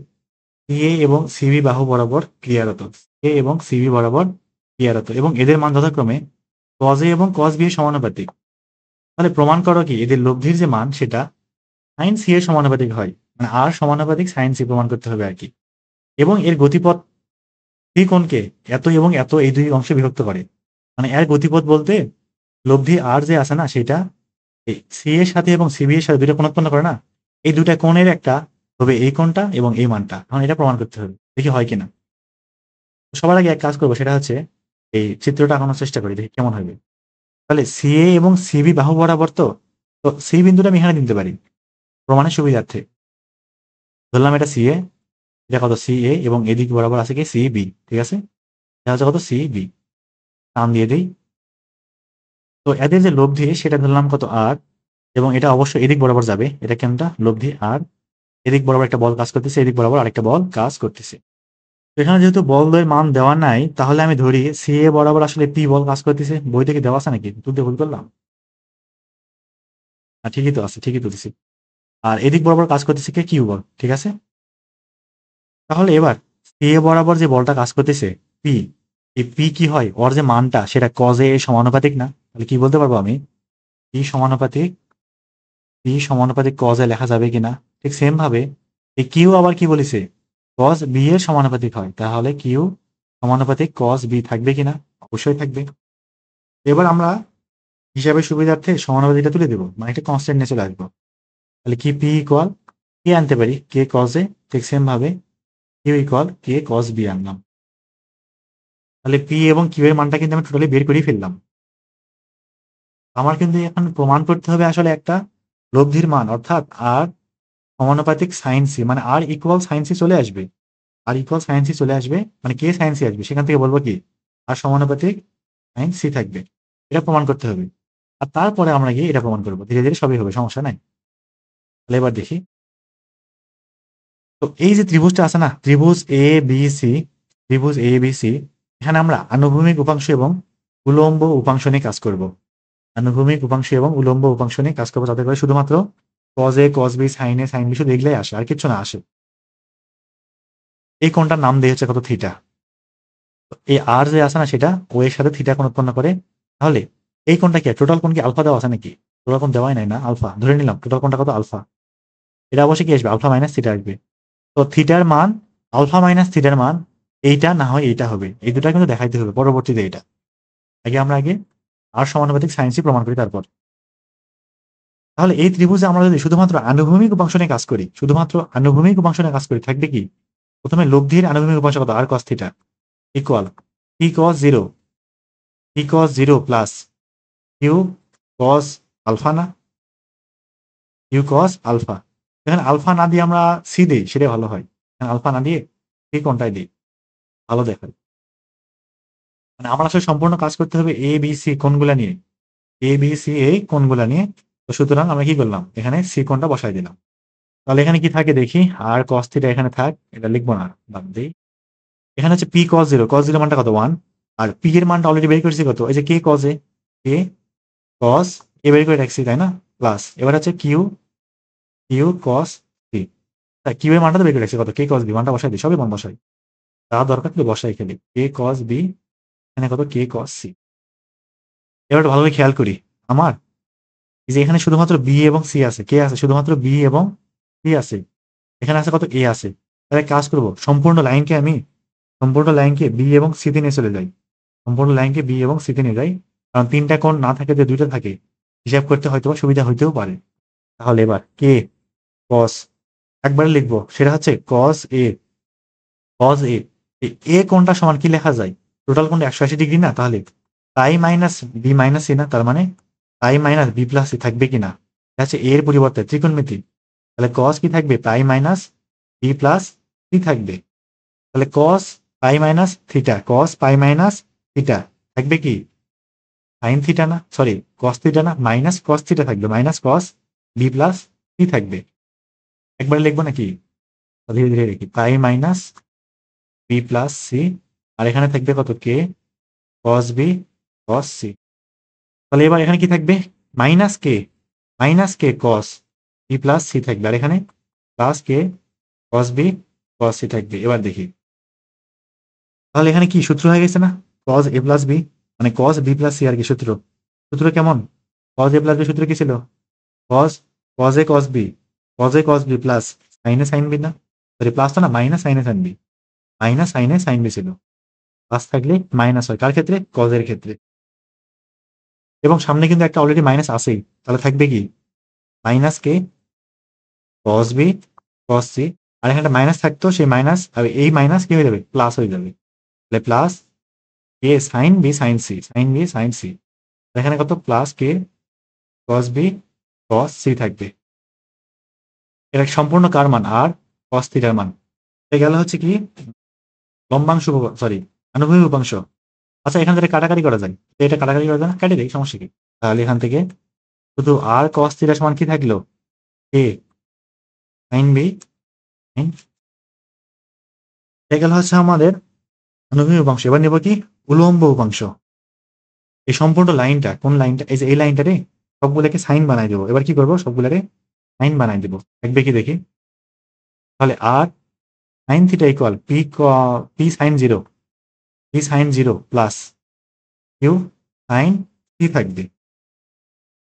এ এবং সিবি বাহু বরাবর ক্রিয়ারত, এ এবং সিবি বরাবর ক্রিয়ারত, এবং এদের মান যথাক্রমে কজ এ এবং কজ বি এর সমানুপাতিক। তাহলে প্রমাণ করো কি এদের লব্ধির যে মান সেটা সাইন সি এর সমানুপাতিক হয়, মানে আর সমানুপাতিক সাইন সি প্রমাণ করতে হবে আর কি। এবং এর গতিপথ ত্রিকোণকে এত এবং এত এই দুই অংশে বিভক্ত করে, মানে এর গতিপথ বলতে লব্ধি আর যে আছে না সেটা সি এর সাথে এবং সিবি এর সাথে দুইটা কোণ উৎপন্ন করে না, এই দুইটা কোণের একটা হবে এই কোণটা এবং এই মানটা, এখন এটা প্রমাণ করতে হবে, দেখি হয় কিনা। সবার আগে এক কাজ করবো, সেটা হচ্ছে এই চিত্রটা আঁকানোর চেষ্টা করি, দেখি কেমন হবে। তাহলে সি এ এবং সিবি বাহু বরাবর, তো তো সি বিন্দুটা আমি এখানে দিতে পারি প্রমাণের সুবিধার্থে। ধরলাম এটা সি এ, এটা কত সি এ, এবং এদিক বরাবর আছে কি সি বি, ঠিক আছে, এটা হচ্ছে কত সি বি, নাম দিয়ে দিই। তো এদের যে লব্ধি সেটা ধরলাম কত আর, এবং এটা অবশ্যই এদিক বরাবর যাবে, এটা কেমনটা লব্ধি আর, এদিক বরাবর একটা বল কাজ করতেছে, এদিক বরাবর আরেকটা বল কাজ করতেছে। তো এখানে যেহেতু বলের মান দেওয়া নাই, তাহলে আমি ধরি সি এ বরাবর আসলে পি বল কাজ করতেছে, বই থেকে দেওয়া আছে নাকি, তুলতে ভুল করলাম, আর ঠিকই তো আছে, ঠিকই তুলছি। আর এদিক বরাবর কাজ করতেছে কে, কিউ বল, ঠিক আছে। তাহলে এবার সি এ বরাবর যে বলটা কাজ করতেছে পি, এই পি কি হয়, ওর যে মানটা সেটা কজ এ সমানুপাতিক না, তাহলে কি বলতে পারবো আমি, পি সমানুপাতিক, পি সমানুপাতিক কজ এ লেখা যাবে কিনা। ঠিক সেম ভাবে এই কিউ আবার কি বলেছে, কজ বি এর সমানুপাতিক হয়, তাহলে কিউ সমানুপাতিক কজ বি থাকবে কিনা, অবশ্যই থাকবে। এবার আমরা হিসাবের সুবিধার্থে সমানুপাতিকটা তুলে দেবো, মানে একটা কনস্ট্যান্ট নিয়ে চলে আসবো। তাহলে কি পি ইকুয়াল কে আনতে পারি, কে কজ এ, ঠিক সেম ভাবে কিউ ইকুয়াল কে কজ বি আনলাম। তাহলে পি এবং কিউ এর মানটা কিন্তু আমি টোটালি বের করে ফেললাম। আমার কিন্তু এখন প্রমাণ করতে হবে আসলে একটা লব্ধির মান, অর্থাৎ আর সমানুপাতিক সাইন সি, মানে আর ইকুয়াল সাইন সি চলে আসবে, আর ইকুয়াল সাইন সি চলে আসবে, মানে কে সাইন সি আসবে, সেখান থেকে বলবো কি আর সমানুপাতিক সাইন সি থাকবে, এটা প্রমাণ করতে হবে। আর তারপরে আমরা গিয়ে এটা প্রমাণ করবো, ধীরে ধীরে সবই হবে, সমস্যা নাই। তাহলে এবার দেখি, তো এই যে ত্রিভুজটা আছে না, ত্রিভুজ এ বি সি, ত্রিভুজ এ বি সি, এখানে আমরা আনুভূমিক উপাংশ এবং উলম্ব উপাংশ নিয়ে কাজ করব। আনুভূমিক উপাংশ এবং উলম্ব উপাংশ নিয়ে কাজ করবো, যাতে করে শুধুমাত্র cos A cos B sine A sine B শুধু এগুলাই আসে, আর কিছু না আসে। এই কোণটার নাম দিয়েছে কত, থিটা। এই আর যে আছে না সেটা ও এর সাথে থিটা কোণ উৎপন্ন করে। তাহলে এই কোণটা কি, টোটাল কোণ কি আলফা দেওয়া আছে নাকি, টোটাল কোণ দেওয়াই নাই না, আলফা ধরে নিলাম, টোটাল কোণটা কত আলফা, এটা অবশ্যই কি আসবে, আলফা মাইনাস থিটা আসবে। তো থিটার মান, আলফা মাইনাস থিটার মান এইটা না হয় এইটা হবে, এই দুটা কিন্তু দেখাইতে হবে পরবর্তীতে। এটা আগে আর সমানুপাতিক সাইন্সই প্রমাণ করি তারপর। তাহলে এই ত্রিভুজে আমরা যদি শুধুমাত্র আনুভূমিক উপাংশ নিয়ে কাজ করি, শুধুমাত্র আনুভূমিক উপাংশ নিয়ে কাজ করি, থাকবে কি, প্রথমে লব্ধির আনুভূমিক উপাংশ কত, আর cos theta equal p cos zero, p cos zero plus q cos alpha, না কিউ কস আলফা। এখানে আলফা না দিয়ে আমরা সি দিই, সেটাই ভালো হয়, আলফা না দিয়ে সি কোনটাই দিই, ভালো দেখায়। মানে আমার আসলে সম্পূর্ণ কাজ করতে হবে এ বি সি কোনগুলা নিয়ে, এ বি সি এই কোনগুলা নিয়ে। তো সুতরাং আমরা কি করলাম, এখানে সি কোনটা বসাই দিলাম। তাহলে এখানে কি থাকে দেখি, আর কস থিটা এখানে থাক, এটা লিখবো না, বাদ দিই। এখানে হচ্ছে P cos zero, cos zero মানটা কত 1, আর পি এর মানটা অলরেডি বের করেছি কত, এই যে কে কস এ, কে কস এ বের করে রাখছি তাই না, প্লাস এবার হচ্ছে Q, Q cos C. Q এর মানটা তো বের করে রাখছি কত, কে কস বি মানটা বসাই দিই, সবই মান বসাই, তা দরকার কিন্তু বসাই খেলি, কে কস বি এখানে কত, কে কস সি। এবার একটু ভালোভাবে খেয়াল করি, আমার এই যে এখানে শুধুমাত্র বি এবং সি আছে, কে আছে শুধুমাত্র বি এবং সি আছে, এখানে আছে কত, এ আছে। তাহলে কাজ করব, সম্পূর্ণ লাইনকে বি এবং সিতে নিয়ে চলে যাই, সম্পূর্ণ লাইনকে বি এবং সিতে নিয়ে যাই, কারণ তিনটা কোণ না থাকে যে দুইটা থাকে, হিসাব করতে হয়তো সুবিধা হইতেও পারে। তাহলে এবার কে কস একবারে লিখবো, সেটা হচ্ছে কস এ এ কোণটা সমান কি লেখা যায়, টোটাল কোণটা 180 ডিগ্রি না, তাহলে তাই মাইনাস বি মাইনাস সি না, তার মানে তাই মাইনাস বি প্লাস সি থাকবে কিনা, এটা হচ্ছে এর পরিবর্তে ত্রিকোণমিতি, তাহলে কস কি থাকবে, pi minus B plus C থাকবে, তাহলে cos pi minus theta, cos pi minus theta থাকবে কি সাইন থিটা না, সরি কস থিটা না, মাইনাস কস থিটা থাকবে, minus cos B plus C থাকবে। একবারে লিখবো নাকি, ধীরে ধীরে লিখি, pi minus B plus C, আর এখানে থাকবে কত, কে কস বি কস সি। তাহলে এবার এখানে কি থাকবে, মাইনাস কে কস বি প্লাস সি থাকবে, আর এখানে plus K cos B cos C থাকবে। এবার দেখি, তাহলে এখানে কি সূত্র হয়ে গেছে না, কস এ প্লাস বি, মানে কস বি প্লাস সি আর কি সূত্র, সূত্র কেমন, কস এ প্লাস বি সূত্র কি ছিল, cos cos a cos B, cos a cos B plus সাইনে সাইন বি না, সরি প্লাস তো না, মাইনাস সাইনে সাইন বি, মাইনাস সাইনে সাইন বি ছিল, প্লাস থাকলে মাইনাস হয় কার ক্ষেত্রে, কস এর ক্ষেত্রে, এবং সামনে কিন্তু একটা অলরেডি মাইনাস আছেই, তাহলে থাকবে কি মাইনাস কে কস বি কস সি, আর এখানে একটা মাইনাস থাকতো, সেই মাইনাস আর এই মাইনাস কি হয়ে যাবে, প্লাস হয়ে যাবে, তাহলে plus K sine B sine C, sine B sine C, এখানে কত plus K cos B cos C থাকবে। এটা সম্পূর্ণ কার মান, আর কস থিটার মান। গেল হচ্ছে কি লম্বাংশ, সরি আনুভূমিক উপাংশ। আচ্ছা এখান থেকে কাটাকাটি করা যায়, এটা কাটাকাটি করা যায় না, কাটে দেয় সমস্যা কি, তাহলে এখান থেকে শুধু আর কস থিটার সমান কি থাকলো, এ সাইন বি সাইন, গেল হচ্ছে আমাদের আনুভূমিক উপাংশ। এবার নেব কি উলম্ব উপাংশ, এই সম্পূর্ণ লাইনটা, কোন লাইনটা, এই যে এই লাইনটারে সবগুলোকে সাইন বানাই দেবো। এবার কি করবো, সবগুলোকে সাইন বানাই দেবো, দেখবে কি দেখি, তাহলে আর sine theta equal P sine zero, P sine zero plus Q sine C থাকবে,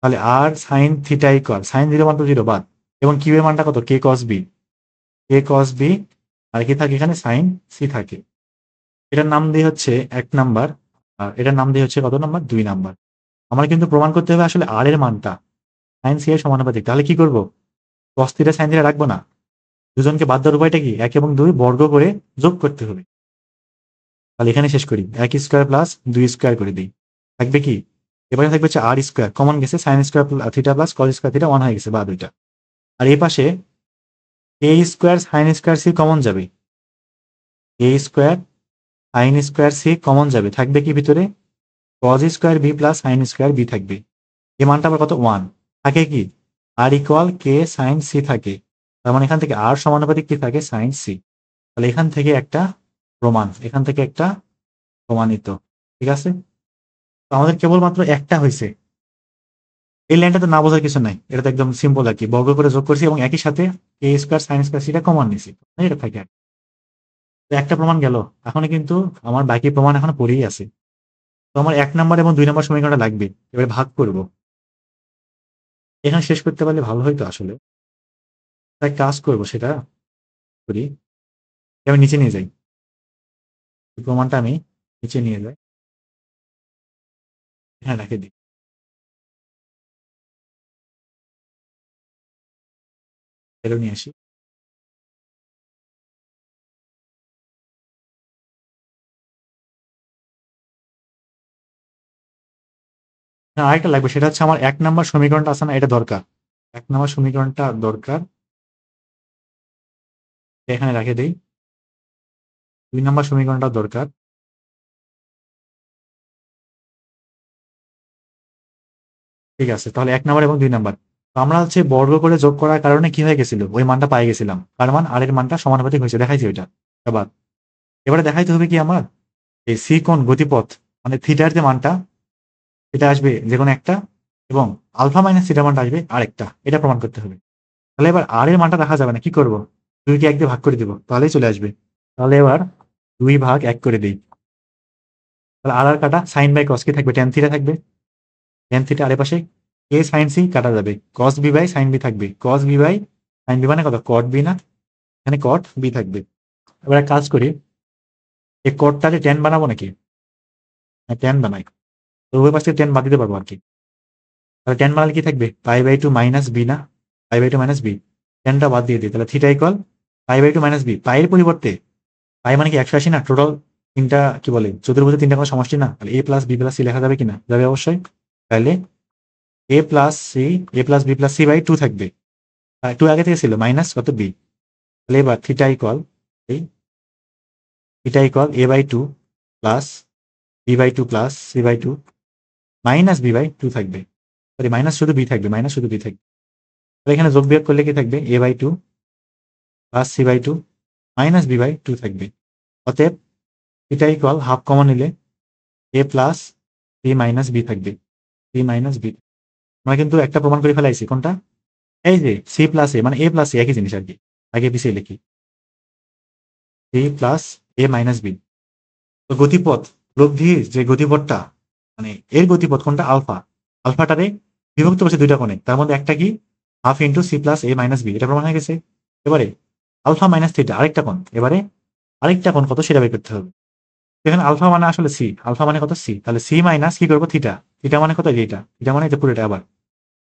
তাহলে আর sine theta equal sine zero মান তো জিরো বাদ, এবং কিউ এর মানটা কত, কে কস বি, কে কস বি, আর কি থাকে এখানে সাইন সি থাকে। এটার নাম দিয়ে হচ্ছে 1 নাম্বার, আর এটার নাম দিয়ে হচ্ছে কত নাম্বার, 2 নাম্বার। আমার কিন্তু প্রমাণ করতে হবে আসলে আর এর মানটা সাইন সি এর সমানুপাতিক, তাহলে কি করবো, কস থিটা সাইন থিটা রাখবো না, দুজনকে বাদ দেওয়ার উপায়টা কি, 1 এবং 2 বর্গ করে যোগ করতে হবে। তাহলে এখানে শেষ করি, 1 স্কোয়ার প্লাস 2 স্কোয়ার করে দিই, থাকবে কি, এবারে থাকবে হচ্ছে আর স্কোয়ার, কমন গেছে, sine square theta plus cos square theta 1 হয়ে গেছে বা দুইটা, আর এই পাশে A square sine square C common যাবে, A square sine square C common যাবে, থাকবে কি ভিতরে cos square B plus sine square B থাকবে, এই মানটা আবার কত 1, থাকে কি আর ইকুয়াল কে সাইন সি থাকে, তার মানে এখান থেকে আর সমানুপাতিক কি থাকে, সাইন সি। তাহলে এখান থেকে একটা প্রমাণ, এখান থেকে একটা প্রমাণিত, ঠিক আছে। তো আমাদের কেবলমাত্র একটা হয়েছে, এই লাইনটা তো না বোঝার কিছু নাই, এটা তো একদম সিম্পল আর কি, বর্গ করে যোগ করছি এবং একই সাথে এ স্কোয়ার সাইন স্কোয়ার সেটা কমন নিছি, এটা থাকে। তো একটা প্রমাণ গেল, এখনো কিন্তু আমার বাকি প্রমাণ এখনো পড়েই আছে। তো আমার 1 নাম্বার এবং 2 নাম্বার সমীকরণটা লাগবে, এবারে ভাগ করব, এখানে শেষ করতে পারলে ভালো হইতো আসলে, তাই কাজ করব সেটা করি, আমি নিচে নিয়ে যাই, এই প্রমাণটা আমি নিচে নিয়ে যাই, এখানে রেখে দিই, এরও নিয়ে আসি। হ্যাঁ, আরেকটা লাগবে, সেটা হচ্ছে আমার 1 নাম্বার সমীকরণটা আছে না, এটা দরকার, 1 নাম্বার সমীকরণটা দরকার, এখানে রেখে দিই, 2 নাম্বার সমীকরণটা দরকার, ঠিক আছে। তাহলে 1 নাম্বার এবং 2 নাম্বার, তো আমরা হচ্ছে বর্গ করে যোগ করার কারণে কি হয়ে গেছিল, ওই মানটা পাই গেছিলাম, কার মান, আর এর মানটা সমানুপাতিক হয়েছে, দেখাইছি ওইটা। এবার এবারে দেখাইতে হবে কি আমার, এই সি কোণ গতিপথ, মানে থিটার যে মানটা এটা আসবে যে কোনো একটা, এবং আলফা মাইনাস থিটার মানটা আসবে আরেকটা, এটা প্রমাণ করতে হবে। তাহলে এবার আর এর মানটা দেখা যাবে না, কি করব, 2 কে 1 দিয়ে ভাগ করে দিব, তাহলেই চলে আসবে। তাহলে এবার 2 ভাগ 1 করে দিই। তাহলে আর কাটা, সাইন বাই কস কি থাকবে, ট্যান থিটা থাকবে। ট্যান থিটা আর পাশে এ সাইন সি কাটা যাবে, cos B by sine B থাকবে। Cos B by sine B মানে কত, কট বি না, এখানে কট বি থাকবে। এবার এক কাজ করি, এই কটটাকে ট্যান বানাবো নাকি, ট্যান বানাই, তো উভয় পাশ থেকে ট্যান বাদ দিতে পারবো আর কি। তাহলে ট্যান বানালে কি থাকবে, pi by two minus B না, pi by two minus B, ট্যানটা বাদ দিয়ে দিই, তাহলে theta equal pi by two minus B. পাইয়ের পরিবর্তে পাই মানে কি 180 না, টোটাল তিনটা কি বলে চতুর্ভুজের তিনটা কোনো সমষ্টি না, তাহলে A plus B plus C লেখা যাবে কিনা, যাবে অবশ্যই। তাহলে A plus C, A plus B plus C by 2 থাকবে, 2 আগে থেকে ছিল মাইনাস কত বি। তাহলে এবার থিটা ইকুয়াল এই theta equal A by 2 plus B by 2 plus C by 2 minus B by 2 থাকবে। সরি, মাইনাস শুধু বি থাকবে, মাইনাস শুধু বি থাকবে। তাহলে এখানে যোগ বিয়োগ করলে কি থাকবে, A by 2 plus C by 2 minus B by 2 থাকবে। অতএব থিটা ইকুয়াল হাফ কমন নিলে A plus C minus B থাকবে, সি মাইনাস বি। আমরা কিন্তু একটা প্রমাণ করে ফেলাইছি, কোনটা, এই যে সি প্লাস এ মানে এ প্লাস সি একই জিনিস আর কি, আগে পিছিয়ে লিখি, সি প্লাস এ মাইনাস বি। তো গতিপথ লব্ধির যে গতিপথটা, মানে এর গতিপথ কোনটা, আলফা, আলফাটারে বিভক্ত করছে দুইটা কোণে, তার মধ্যে একটা কি হাফ ইন্টু সি প্লাস এ মাইনাস বি, এটা প্রমাণ হয়ে গেছে। এবারে আলফা মাইনাস থিটা আরেকটা কোণ, এবারে আরেকটা কোণ কত সেটা বের করতে হবে। এখানে আলফা মানে আসলে সি, আলফা মানে কত সি, তাহলে সি মাইনাস কি করবো থিটা, থিটা মানে কত এইটা, থিটা মানে এটা পুরোটা, আবার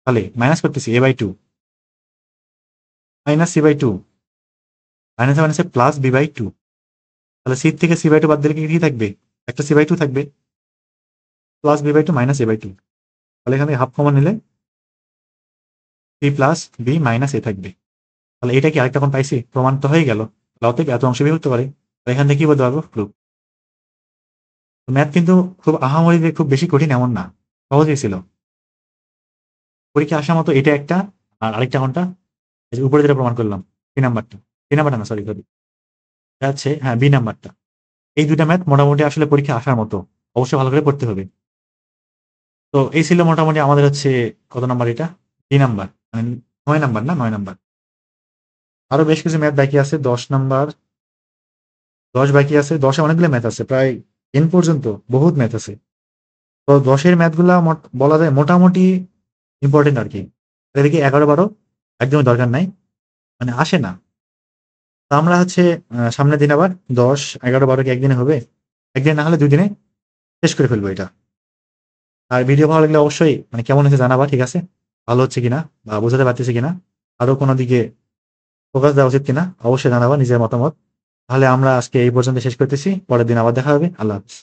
তাহলে মাইনাস করতেছি A by 2 minus C by 2 minus মাইনাসে প্লাস বি বাই 2। তাহলে সি থেকে সি বাই 2 বাদ দিলে কি থাকবে, একটা সি বাই 2 থাকবে, plus B by 2 minus A by 2। তাহলে এখানে হাফ কমন নিলে C plus B minus A থাকবে। তাহলে এটা কি আরেকটা কোণ পাইছি, প্রমাণ তো হয়ে গেল। অতএব এত অংশ বিভক্ত করে, এখান থেকে কি বলতে পারবো, প্রুফ। ম্যাথ কিন্তু খুব আহামরি যে খুব বেশি কঠিন এমন না, সহজই ছিল। পরীক্ষা আসার মতো এটা একটা, আর আরেকটা কোনটা, এই যে উপরে যেটা প্রমাণ করলাম, বি নাম্বারটা না, সরি সরি, এটা হচ্ছে হ্যাঁ বি নাম্বারটা। এই দুইটা ম্যাথ মোটামুটি আসলে পরীক্ষা আসার মতো, অবশ্যই ভালো করে পড়তে হবে। তো এই ছিল মোটামুটি আমাদের হচ্ছে কত নাম্বার এটা, বি নাম্বার, মানে 9 নাম্বার না, 9 নাম্বার। আরো বেশ কিছু ম্যাথ বাকি আছে, 10 নাম্বার, 10 বাকি আছে, 10-এ অনেকগুলো ম্যাথ আছে, প্রায় 10 পর্যন্ত বহুত ম্যাথ আছে। তো 10-এর ম্যাথগুলা বলা যায় মোটামুটি ইম্পর্টেন্ট আর কি। এদিকে 11-12 একদমই দরকার নাই, মানে আসে না। তো আমরা হচ্ছে সামনের দিন আবার 10, 11, 12 কি একদিনে হবে, একদিন না হলে 2 দিনে শেষ করে ফেলবো এটা। আর ভিডিও ভালো লাগলে অবশ্যই মানে কেমন হয়েছে জানাবা, ঠিক আছে, ভালো হচ্ছে কিনা বা বোঝাতে পারতেছে কিনা, আরো কোনো দিকে ফোকাস দেওয়া উচিত কিনা অবশ্যই জানাবা নিজের মতামত। তাহলে আমরা আজকে এই পর্যন্ত শেষ করতেছি, পরের দিন আবার দেখা হবে। আল্লাহ হাফিজ।